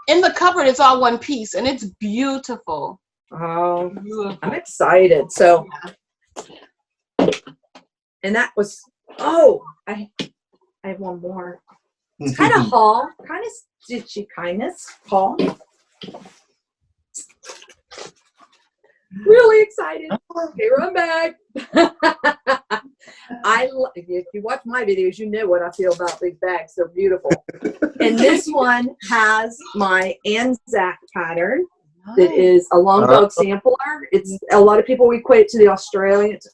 in the cupboard. It's all one piece, and it's beautiful. Oh, Beautiful. I'm excited. So, and that was, I have one more. It's kind of haul, kind of stitchy kindness haul. Really excited. Okay, run back. if you watch my videos, you know what I feel about big bags. They're beautiful. And this one has my Anzac pattern that is a long dog sampler. It's a lot of people equate it to the Australians.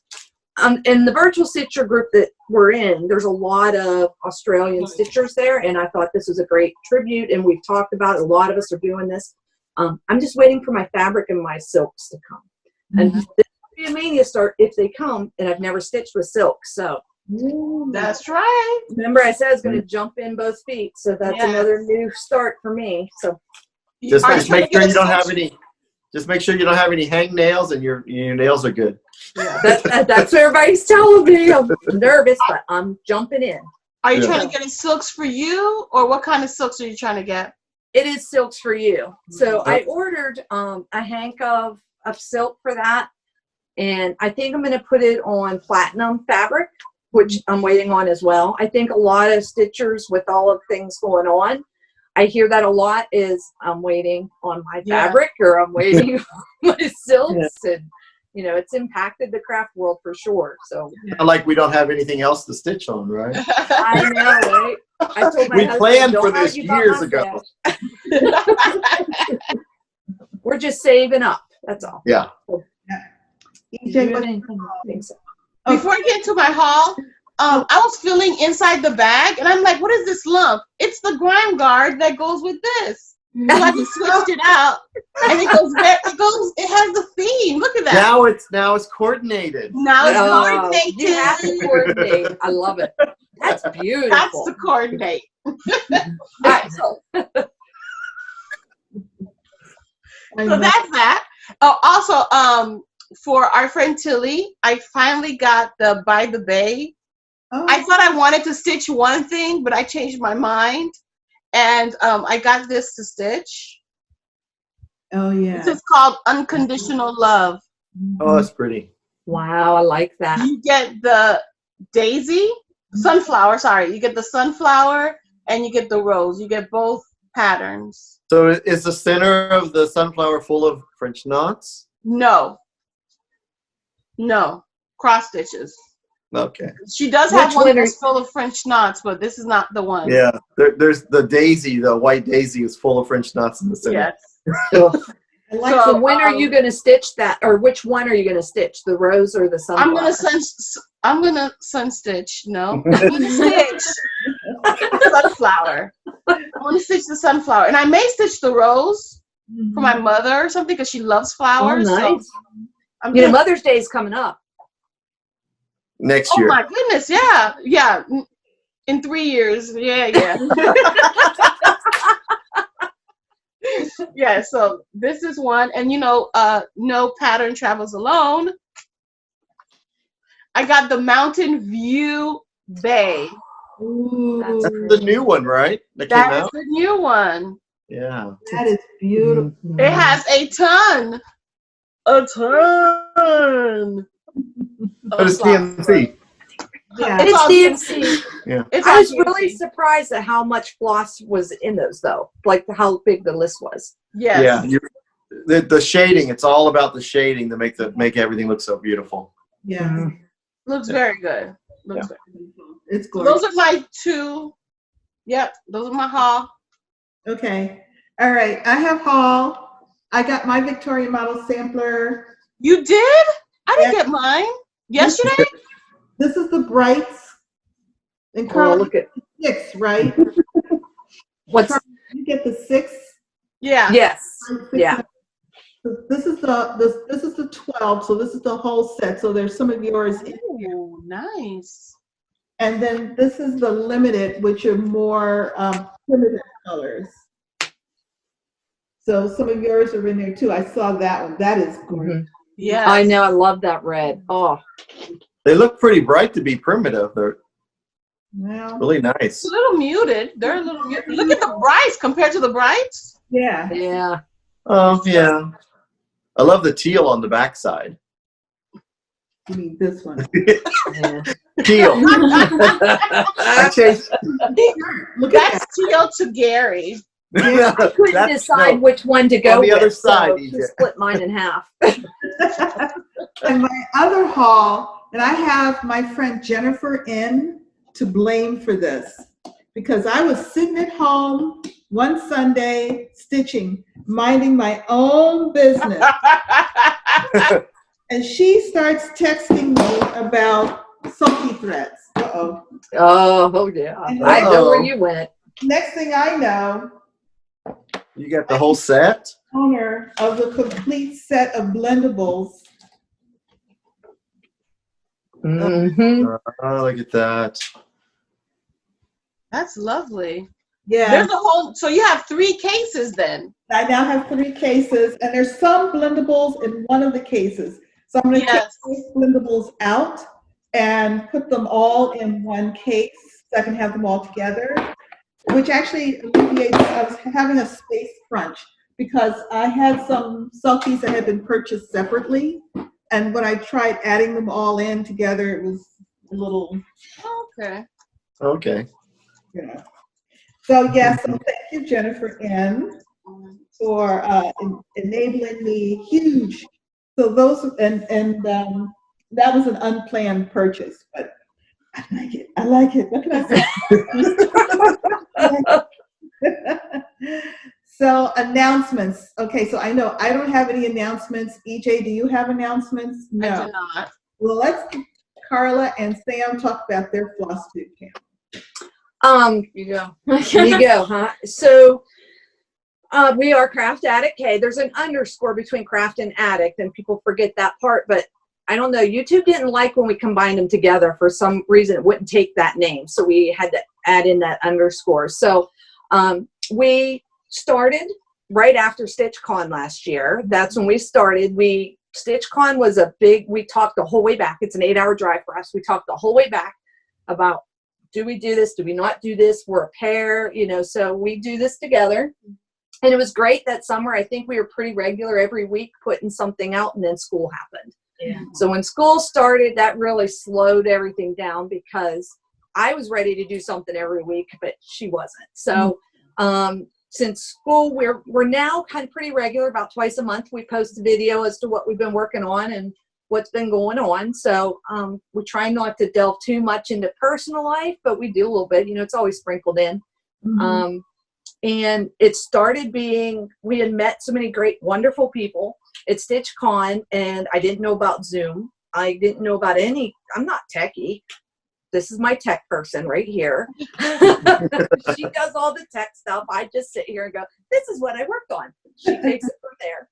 In the virtual stitcher group that we're in, there's a lot of Australian stitchers there, and I thought this was a great tribute, and we've talked about it. A lot of us are doing this. I'm just waiting for my fabric and my silks to come. And this will be a Maynia start if they come, and I've never stitched with silk, so. That's right. Remember I said I was going to jump in both feet, so that's another new start for me. So just make sure you don't have any. Just make sure you don't have any hang nails, and your nails are good. Yeah. That's what everybody's telling me. I'm nervous, but I'm jumping in. Are you trying to get silks for you, or what kind of silks are you trying to get? It is silks for you. So I ordered a hank of silk for that, and I think I'm going to put it on platinum fabric, which I'm waiting on as well. I think a lot of stitchers with all of things going on, I hear that a lot is I'm waiting on my fabric or I'm waiting on my silks, and you know, it's impacted the craft world for sure. So not like we don't have anything else to stitch on, right? I know, right? I told my we husband, planned for this years ago. We're just saving up. That's all. Yeah. So, before I get to my haul, I was feeling inside the bag, and I'm like, what is this lump? It's the grime guard that goes with this. So I just switched it out, and it has the theme. Look at that. Now it's coordinated. Now it's coordinated. You have to coordinate. I love it. That's beautiful. That's the coordinate. So that's that. Oh, also, for our friend Tilly, I finally got the By the Bay. Oh. I thought I wanted to stitch one thing, but I changed my mind. And I got this to stitch. Oh, yeah. This is called Unconditional Love. Oh, that's pretty. Wow, I like that. You get the sunflower, sorry. You get the sunflower and you get the rose. You get both patterns. So is the center of the sunflower full of French knots? No. Cross stitches. Okay. She does have one that's full of French knots, but this is not the one. Yeah. There's the daisy, the white daisy is full of French knots in the center. Yes. So when are you going to stitch that, or which one are you going to stitch, the rose or the sunflower? I'm gonna sun stitch. No, I'm gonna stitch the sunflower. I want to stitch the sunflower, and I may stitch the rose for my mother or something because she loves flowers. Oh, nice. So Mother's Day is coming up. Next year. Oh my goodness, yeah. In 3 years, yeah. Yeah, so this is one, and no pattern travels alone. I got the Mountain View Bay. Ooh. That's the new one, right? That came out? That's the new one. Yeah. That is beautiful. It has a ton. But it's DMC. Yeah. It's DMC. Yeah. I was really surprised at how much floss was in those, though. Like how big the list was. Yes. Yeah. The shading. It's all about the shading to make everything look so beautiful. Yeah. Looks very good. Very beautiful. It's gorgeous. Those are my two. Yep. Those are my haul. Okay. All right. I have haul. I got my Victoria model sampler. You did? I didn't get mine. Yesterday? This is the brights. And Karla, look at 6, right? You get the 6? Yeah. Yes. Yeah. This is the 12, so this is the whole set. So there's some of yours. Oh, nice. And then this is the limited, which are more primitive colors. So some of yours are in there too. I saw that one. That is gorgeous. Yeah. I know. I love that red. Oh. They look pretty bright to be primitive. They're really nice. It's a little muted. They're a little muted. Look at the brights compared to the brights. Yeah. Yeah. Oh, yeah. I love the teal on the backside. You mean this one? Teal. I changed. That's teal to Gary. I couldn't decide which one to go on the with, other side, so just split mine in half. And my other haul And I have my friend Jennifer N to blame for this, because I was sitting at home one Sunday stitching, minding my own business. And she starts texting me about sulky threads. Uh-oh. Oh, yeah. I know where you went. Next thing I know, you got the whole set? Owner of the complete set of blendables. Mm-hmm. Oh, look at that. That's lovely. Yeah. There's a whole, so you have 3 cases then. I now have 3 cases, and there's some blendables in one of the cases. So I'm going to take those blendables out and put them all in one case so I can have them all together, which actually alleviates, I was having a space crunch because I had some sulkies that had been purchased separately, and when I tried adding them all in together, it was a little... Okay. Okay. Yeah. So yes, so thank you, Jennifer N, for enabling me huge. So those and that was an unplanned purchase, but I like it. I like it. What can I say? So announcements. Okay, so I know I don't have any announcements. EJ, do you have announcements? No. I do not. Well, let's Karla and Sam talk about their Flosstube camp. You go. You go, huh? So we are Craft Addict. Hey, there's an underscore between Craft and Addict, and people forget that part, but I don't know. YouTube didn't like when we combined them together. For some reason, it wouldn't take that name, so we had to add in that underscore. So we started right after StitchCon last year. That's when we started. StitchCon was a big, we talked the whole way back. It's an 8-hour drive for us. We talked the whole way back about, do we do this? Do we not do this? We're a pair, you know, so we do this together. And it was great that summer. I think we were pretty regular every week putting something out, and then school happened. Yeah. So when school started, that really slowed everything down because I was ready to do something every week, but she wasn't. So since school, we're now kind of pretty regular. About twice a month, we post a video as to what we've been working on and what's been going on. So we try not to delve too much into personal life, but we do a little bit. You know, it's always sprinkled in. And it started being, we had met so many great, wonderful people at StitchCon, and I didn't know about Zoom. I didn't know about I'm not techie. This is my tech person right here. She does all the tech stuff. I just sit here and go, this is what I worked on. She takes it from there.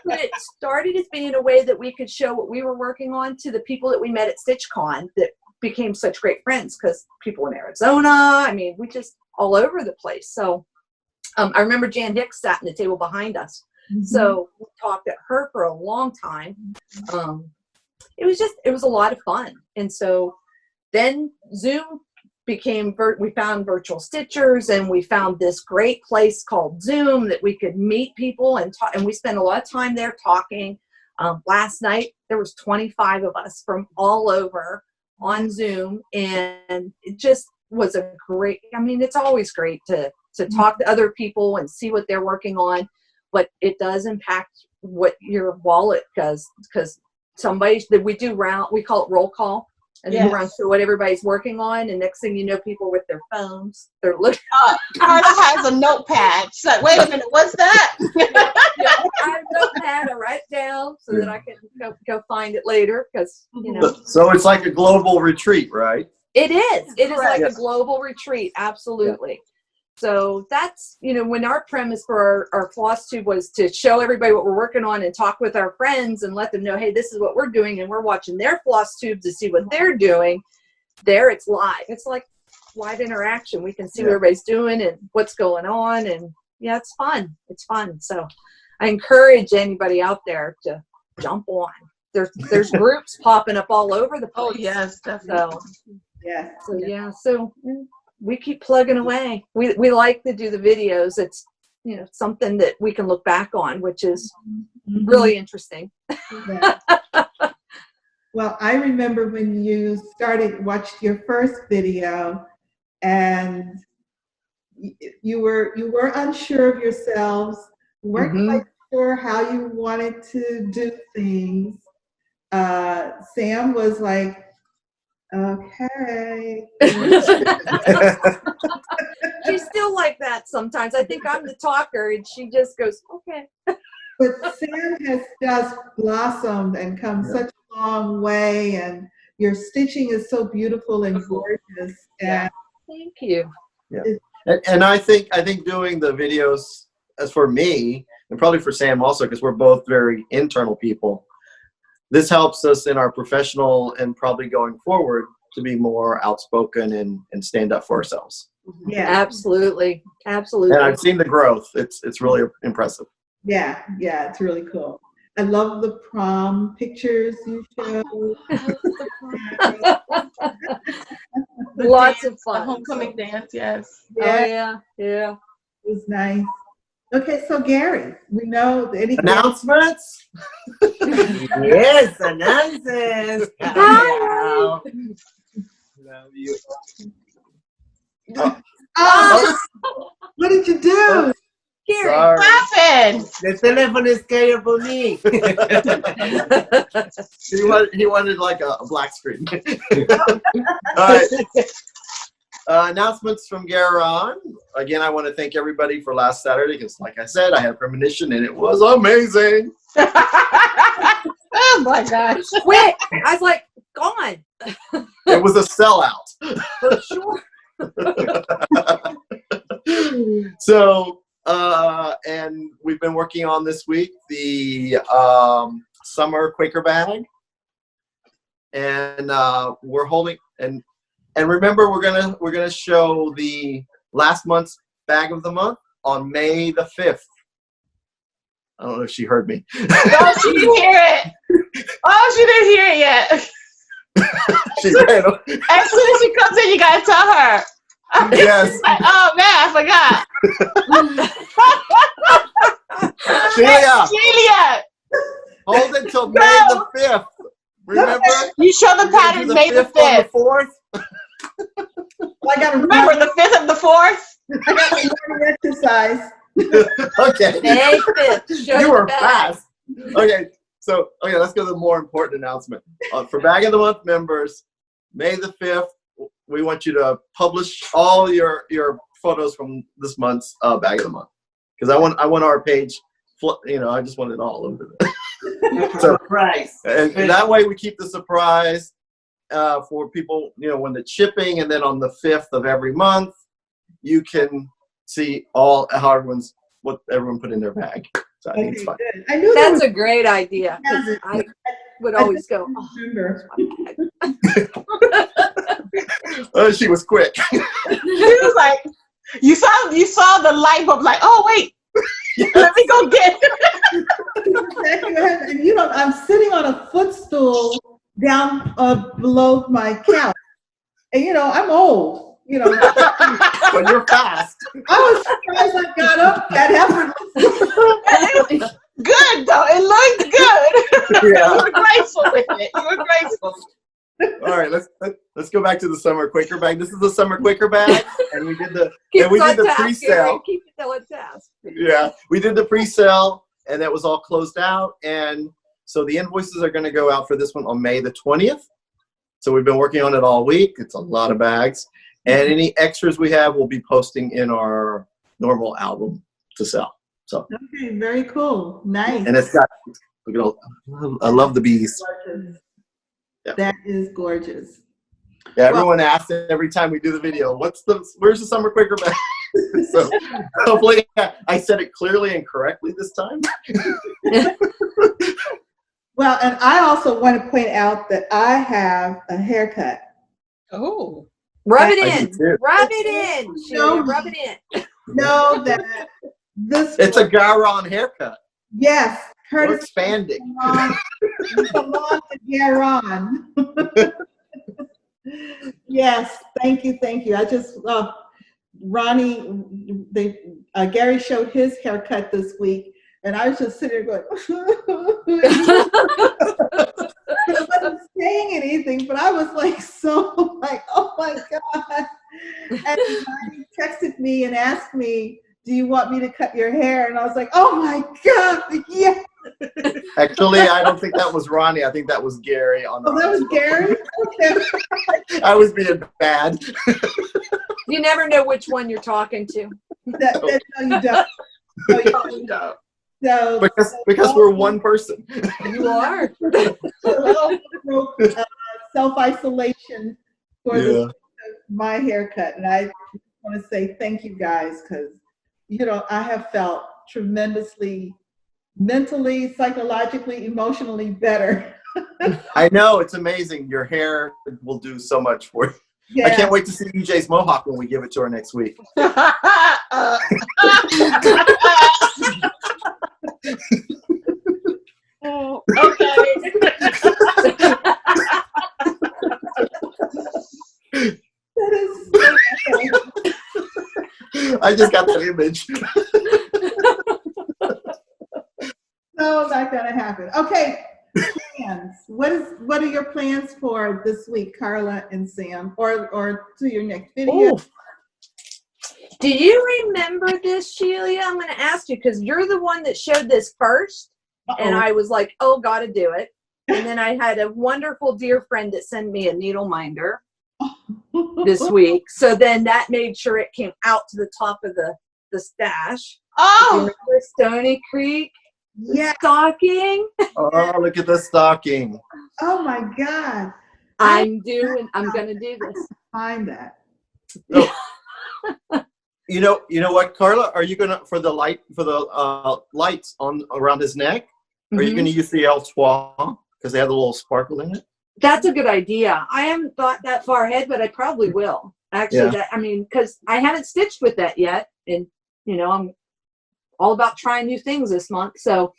But it started as being a way that we could show what we were working on to the people that we met at StitchCon that became such great friends, because people in Arizona, I mean, we just all over the place. So I remember Jan Hicks sat in the table behind us. So we talked at her for a long time. It was a lot of fun. And so then Zoom became, we found virtual stitchers, and we found this great place called Zoom that we could meet people and talk, and we spent a lot of time there talking. Last night, there was 25 of us from all over on Zoom, and it just was a great, I mean, it's always great to talk to other people and see what they're working on, but it does impact what your wallet does, because somebody that we call it roll call, and then run through what everybody's working on, and next thing you know, people with their phones, they're looking. Karla has a notepad. She's like, wait a minute, what's that? I have a notepad. I write it down so that I can go find it later, because you know. So it's like a global retreat, right? It is. It is like a global retreat. Absolutely. Yeah. So that's, you know, when our premise for our Flosstube was to show everybody what we're working on and talk with our friends and let them know, hey, this is what we're doing, and we're watching their Flosstube to see what they're doing. There, it's live. It's like live interaction. We can see what everybody's doing and what's going on, and yeah, it's fun. It's fun. So I encourage anybody out there to jump on. There's groups popping up all over the place. Oh yes, definitely. So we keep plugging away. We like to do the videos. It's, you know, something that we can look back on, which is really interesting. Well, I remember when you watched your first video, and you were unsure of yourselves, weren't quite sure how you wanted to do things, Sam was like, okay. She's still like that sometimes. I think I'm the talker, and she just goes, okay. But Sam has just blossomed and come such a long way, and your stitching is so beautiful and gorgeous. And thank you. Yeah, and I think doing the videos, as for me, and probably for Sam also, because we're both very internal people, this helps us in our professional and probably going forward to be more outspoken and stand up for ourselves. Yeah, absolutely, absolutely. And I've seen the growth. It's really impressive. Yeah, it's really cool. I love the prom pictures you show. Lots of fun. The homecoming dance, yes. Yeah. Yeah. It was nice. Okay, so Gary, we know any announcements. Yes, announcements. Hi. Love you. Oh, what did you do? Gary, What happened? The telephone is scared for me. He wanted like a black screen. All right. Announcements from Garon. Again, I want to thank everybody for last Saturday because, like I said, I had premonition and it was amazing. Oh my gosh. quick. I was like, gone. It was a sellout. For sure. So, and we've been working on this week the summer Quaker bag, and we're holding and remember we're gonna show the last month's bag of the month on May the 5th. I don't know if she heard me. No, she didn't hear it. Oh, she didn't hear it yet. She ran. As soon as she comes in, you gotta tell her. Yes. Oh man, I forgot. Shelia, hold it till May the 5th. Remember? You show the pattern May the 5th. Or the 4th. Well, I got to Remember the 5th and the 4th? I got to morning exercise. Okay. May 5th. Show You the were bag. fast. Okay. So, let's go to the more important announcement. For Bag of the Month members, May the 5th, we want you to publish all your photos from this month's Bag of the Month. Because I want our page, I just want it all over there. So, Surprise. and that way we keep the surprise for people, when it's shipping, and then on the 5th of every month, you can see what everyone put in their bag. So I think it's fun. Good. I knew That's a great idea. 'Cause Yeah. I would always go, oh, remember. She was quick. She was like, you saw the light bulb, like, oh wait, let me go get it. And I'm sitting on a footstool down below my couch. And I'm old. But you're fast. I was surprised I got up that effortless. Good though, it looked good. Yeah. You were graceful with it. You were graceful. All right, let's go back to the summer Quaker bag. This is the summer Quaker bag, and we did the pre-sale. Keep it on task. Yeah, we did the pre-sale, and that was all closed out. And so the invoices are going to go out for this one on May the 20th. So we've been working on it all week. It's a lot of bags, and any extras we have, we'll be posting in our normal album to sell. So Okay, very cool. Nice. and it's got. Look at all. I love the bees. Yeah. That is gorgeous. Yeah, everyone asks every time we do the video, where's the summer Quaker bag? So hopefully I said it clearly and correctly this time. Well, and I also want to point out that I have a haircut. Oh. Rub I it in. do too. Rub it in. No. Shelia, rub it in. Know that this. It's a Garon haircut. Yes. We're Curtis expanding. belong to Garon. Yes, thank you. I just Ronnie, Gary showed his haircut this week, and I was just sitting there going, I wasn't saying anything, but I was like, oh my God. And Ronnie texted me and asked me, do you want me to cut your hair? And I was like, oh my God, yeah. Actually, I don't think that was Ronnie. I think that was Gary. On Oh, that was Gary? Okay. I was being bad. You never know which one you're talking to. No, you don't. No, you don't. So, Because we're one person. You are. Self-isolation for my haircut. And I want to say thank you guys because, I have felt tremendously mentally, psychologically, emotionally better. I know. It's amazing. Your hair will do so much for you. Yeah. I can't wait to see EJ's mohawk when we give it to her next week. Oh, okay. That is I just got that image. no, not gonna happen. Okay, plans. What are your plans for this week, Karla and Sam, or to your next video? Ooh. Do you remember this, Shelia? I'm going to ask you because you're the one that showed this first, and I was like, "Oh, got to do it." And then I had a wonderful dear friend that sent me a needle minder this week, so then that made sure it came out to the top of the stash. Oh, Remember Stony Creek? Yeah. Stocking. Oh, look at the stocking. Oh my God. I'm going to do this. Find that. Oh. You know what, Karla? Are you gonna for the lights on around his neck? Are you gonna use the El Trois because they have a little sparkle in it? That's a good idea. I haven't thought that far ahead, but I probably will. Actually, because I haven't stitched with that yet, and I'm all about trying new things this month. So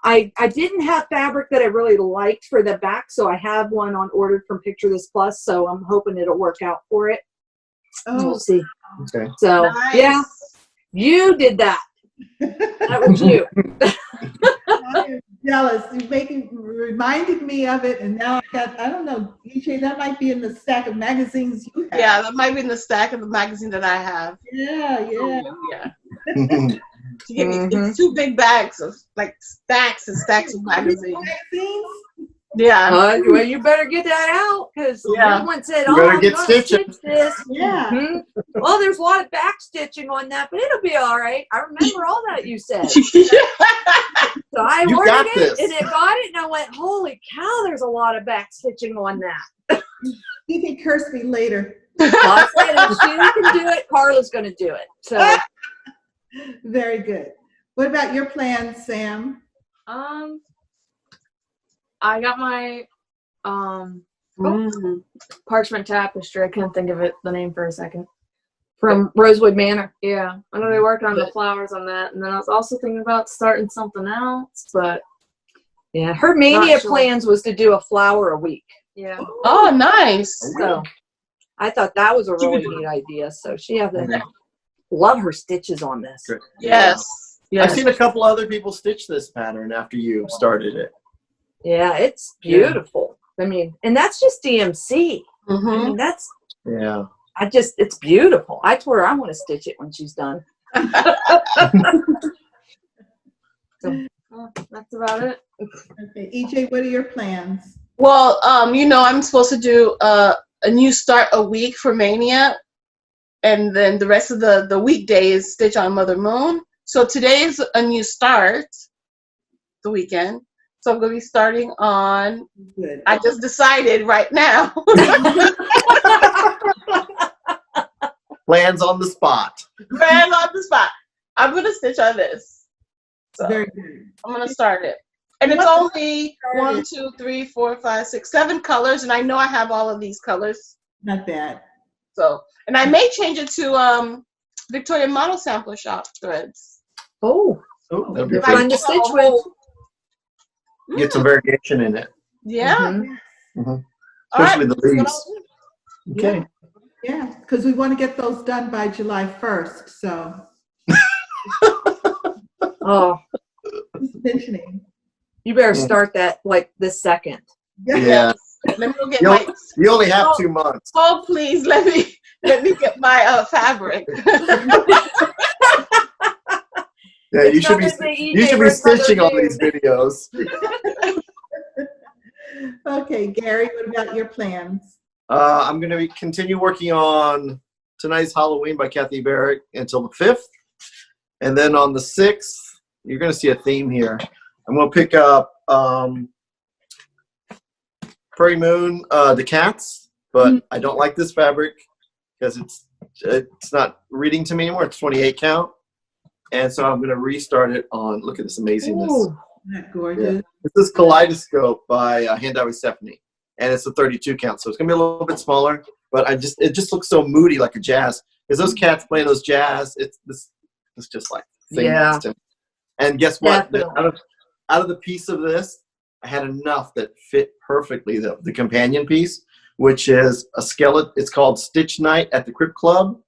I didn't have fabric that I really liked for the back, so I have one on ordered from Picture This Plus. So I'm hoping it'll work out for it. Oh, We'll see. Okay. So nice. yeah, you did that. That was you. I am jealous. You reminded me of it, and now I don't know, EJ, that might be in the stack of magazines you have. yeah, that might be in the stack of the magazine that I have. Yeah. She gave me it's 2 big bags of like stacks and stacks of magazines. Magazines? Yeah. Well, you better get that out because everyone said, You "Oh, better I'm get gonna stitching." stitch this." Yeah. Well, there's a lot of back stitching on that, but it'll be all right. I remember all that you said. So I You ordered got it, this. and it got it, and I went, "Holy cow! There's a lot of back stitching on that." You can curse me later. Well, I said, if she can do it, Karla's going to do it. So Very good. What about your plans, Sam? I got my parchment tapestry. I couldn't think of the name for a second. from Rosewood Manor. Yeah, I'm gonna be working on the flowers on that, and then I was also thinking about starting something else, but Yeah, her mania Not sure. plans was to do a flower a week. yeah. Oh, nice. So I thought that was a really neat idea. So she has to love her stitches on this. Yes. I've seen a couple other people stitch this pattern after you started it. Yeah, it's beautiful. I mean, and that's just DMC. I Mm-hmm. mean, that's Yeah. it's beautiful. I told her I want to stitch it when she's done. Well, that's about it. Okay, EJ, what are your plans? Well, I'm supposed to do a new start a week for Maynia, and then the rest of the weekdays stitch on Mother Moon. So today's a new start, the weekend. So I'm going to be starting on, Good. I just decided right now. Plans on the spot. Ran on the spot. I'm going to stitch on this. So Very good. I'm going to start it. And it's only 1, 2, 3, 4, 5, 6, 7 colors. And I know I have all of these colors. Not bad. So, and I may change it to Victoria Model Sampler Shop threads. Oh, Oh, that'd be If good. fun to stitch with. Get some variation in it. Yeah. Mhm. Mhm. All Especially right. the That's what leaves. I'll do. Okay. Yeah, because we want to get those done by July 1st. So Oh, just mentioning. you better start that like this second. Yeah. Let me go get You my. only have 2 months. Oh, please let me get my fabric. Yeah, you should be stitching on these videos. Okay, Gary, what about your plans? I'm going to continue working on Tonight's Halloween by Kathy Barrett until the 5th. And then on the 6th, you're going to see a theme here. I'm going to pick up Prairie Moon, the cats, but I don't like this fabric because it's not reading to me anymore. It's 28 count. And so I'm going to restart it on, look at this amazingness. Ooh, isn't that gorgeous? Yeah. This is Kaleidoscope by Hand-Dyed with Stephanie. And it's a 32 count, so it's going to be a little bit smaller. But it just looks so moody, like a jazz. Because those cats playing those jazz, it's just like Yeah. And guess what? Definitely. Out of the piece of this, I had enough that fit perfectly the companion piece, which is a skeleton. It's called Stitch Night at the Crypt Club,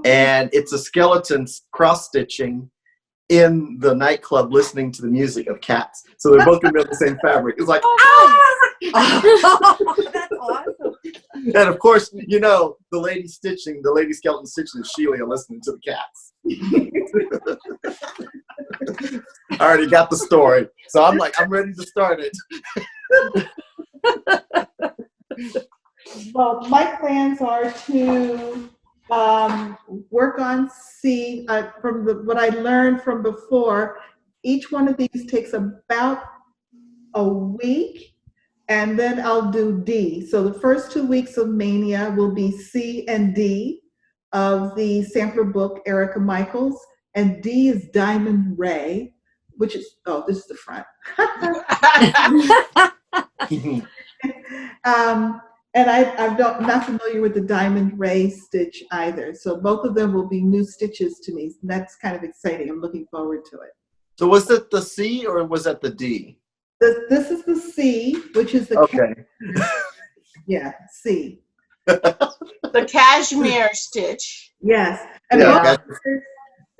and it's a skeleton cross stitching in the nightclub, listening to the music of cats. So they're both gonna be on the same fabric. It's like, That's awesome. and of course, you know, the lady skeleton stitching is Shelia listening to the cats. I already got the story, so I'm ready to start it. Well, my plans are to work on from what I learned from before. Each one of these takes about a week, and then I'll do D. So the first 2 weeks of Maynia will be C and D of the sampler book, Erica Michaels, and D is Diamond Ray, which is, this is the front. And I'm not familiar with the Diamond Ray stitch either. So both of them will be new stitches to me. That's kind of exciting. I'm looking forward to it. So was it the C or was that the D? This is the C, which is the okay. Yeah, C. The cashmere stitch. Yes, and Yeah,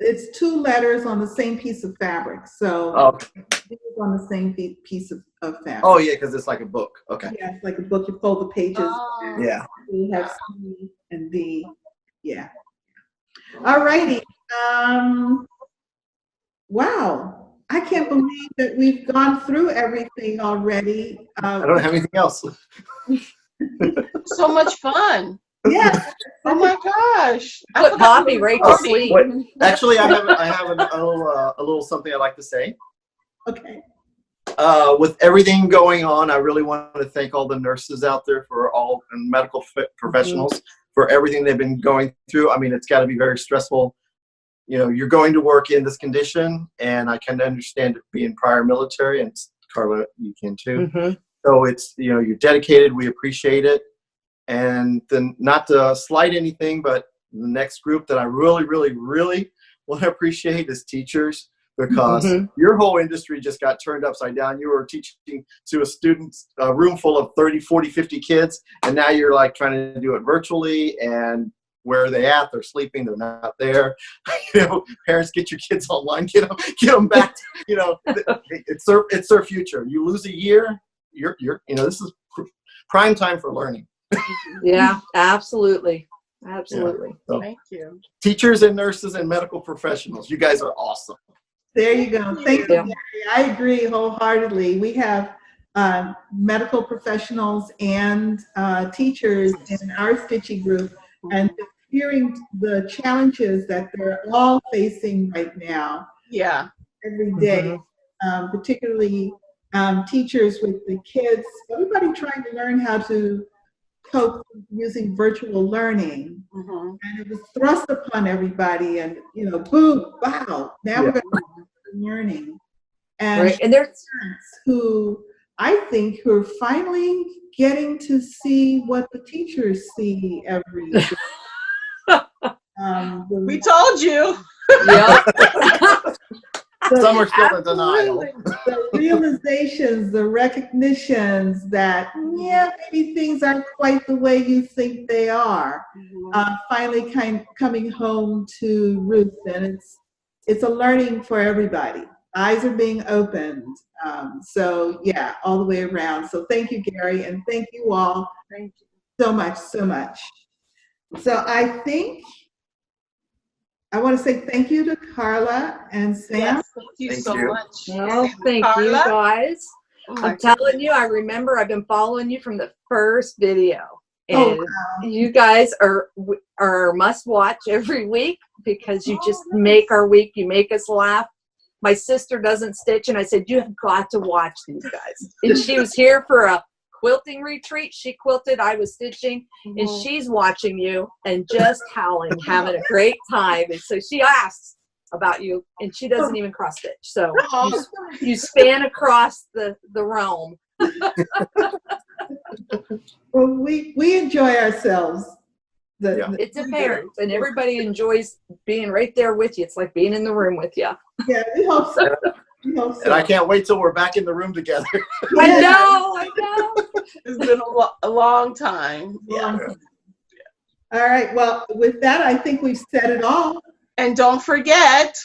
it's 2 letters on the same piece of fabric. So it's on the same piece of fabric. Oh yeah, because it's like a book. Okay. Yeah, it's like a book. You fold the pages. Oh. Yeah. You have C and D. Yeah. All righty. Wow. I can't believe that we've gone through everything already. I don't have anything else. So much fun. Yeah. Oh my gosh. Put Poppy right to sleep. Wait, actually, I have a little something I'd like to say. Okay. With everything going on, I really want to thank all the nurses out there and medical professionals for everything they've been going through. I mean, it's got to be very stressful. You know, you're going to work in this condition, and I kind of understand it being prior military, and Karla, you can too. So it's, you know, you're dedicated. We appreciate it. And then, not to slight anything, but the next group that I really, really, really want to appreciate is teachers, because your whole industry just got turned upside down. You were teaching to a room full of 30, 40, 50 kids, and now you're like trying to do it virtually, and where are they at? They're sleeping. They're not there. You know, parents, get your kids online. Get them back. You know, it's their future. You lose a year, you're this is prime time for learning. Yeah, absolutely. Absolutely. Yeah. So, Thank you. teachers and nurses and medical professionals, you guys are awesome. There you go. Thank you, Gary. I agree wholeheartedly. We have medical professionals and teachers in our stitching group, and hearing the challenges that they're all facing right now. Yeah. Every day, particularly teachers with the kids, everybody trying to learn how to cope using virtual learning. And it was thrust upon everybody, and boom, wow, now we're going to learning. And, and there's who I think who are finally getting to see what the teachers see every day. We told you. Yeah. Some are still in denial. The realizations, the recognitions that, maybe things aren't quite the way you think they are. Finally coming home to Ruth, and it's a learning for everybody. Eyes are being opened. So yeah, all the way around. So thank you, Gary, and thank you all. Thank you so much. So I think I want to say thank you to Karla and Sam. Yes, thank you Thank so you. much. Oh, thank you Karla? guys. Oh my I'm telling you, I remember I've been following you from the first video. Oh, And you guys are must watch every week because you just make our week. You make us laugh. My sister doesn't stitch, and I said, you have got to watch these guys. And she was here for a quilting retreat. She quilted, I was stitching, and she's watching you and just howling, having a great time. And so she asks about you, and she doesn't even cross stitch. So you span across the realm. well, we enjoy ourselves. It's apparent, and everybody enjoys being right there with you. It's like being in the room with you. Yeah, we hope so. We hope so. And I can't wait till we're back in the room together. I know. It's been a long time. Yeah. All right. Well, with that, I think we've said it all. And don't forget,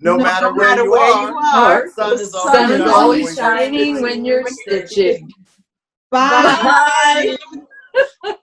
No matter where you are, the sun is Sun is always always shining shining when you're stitching. Bye. bye.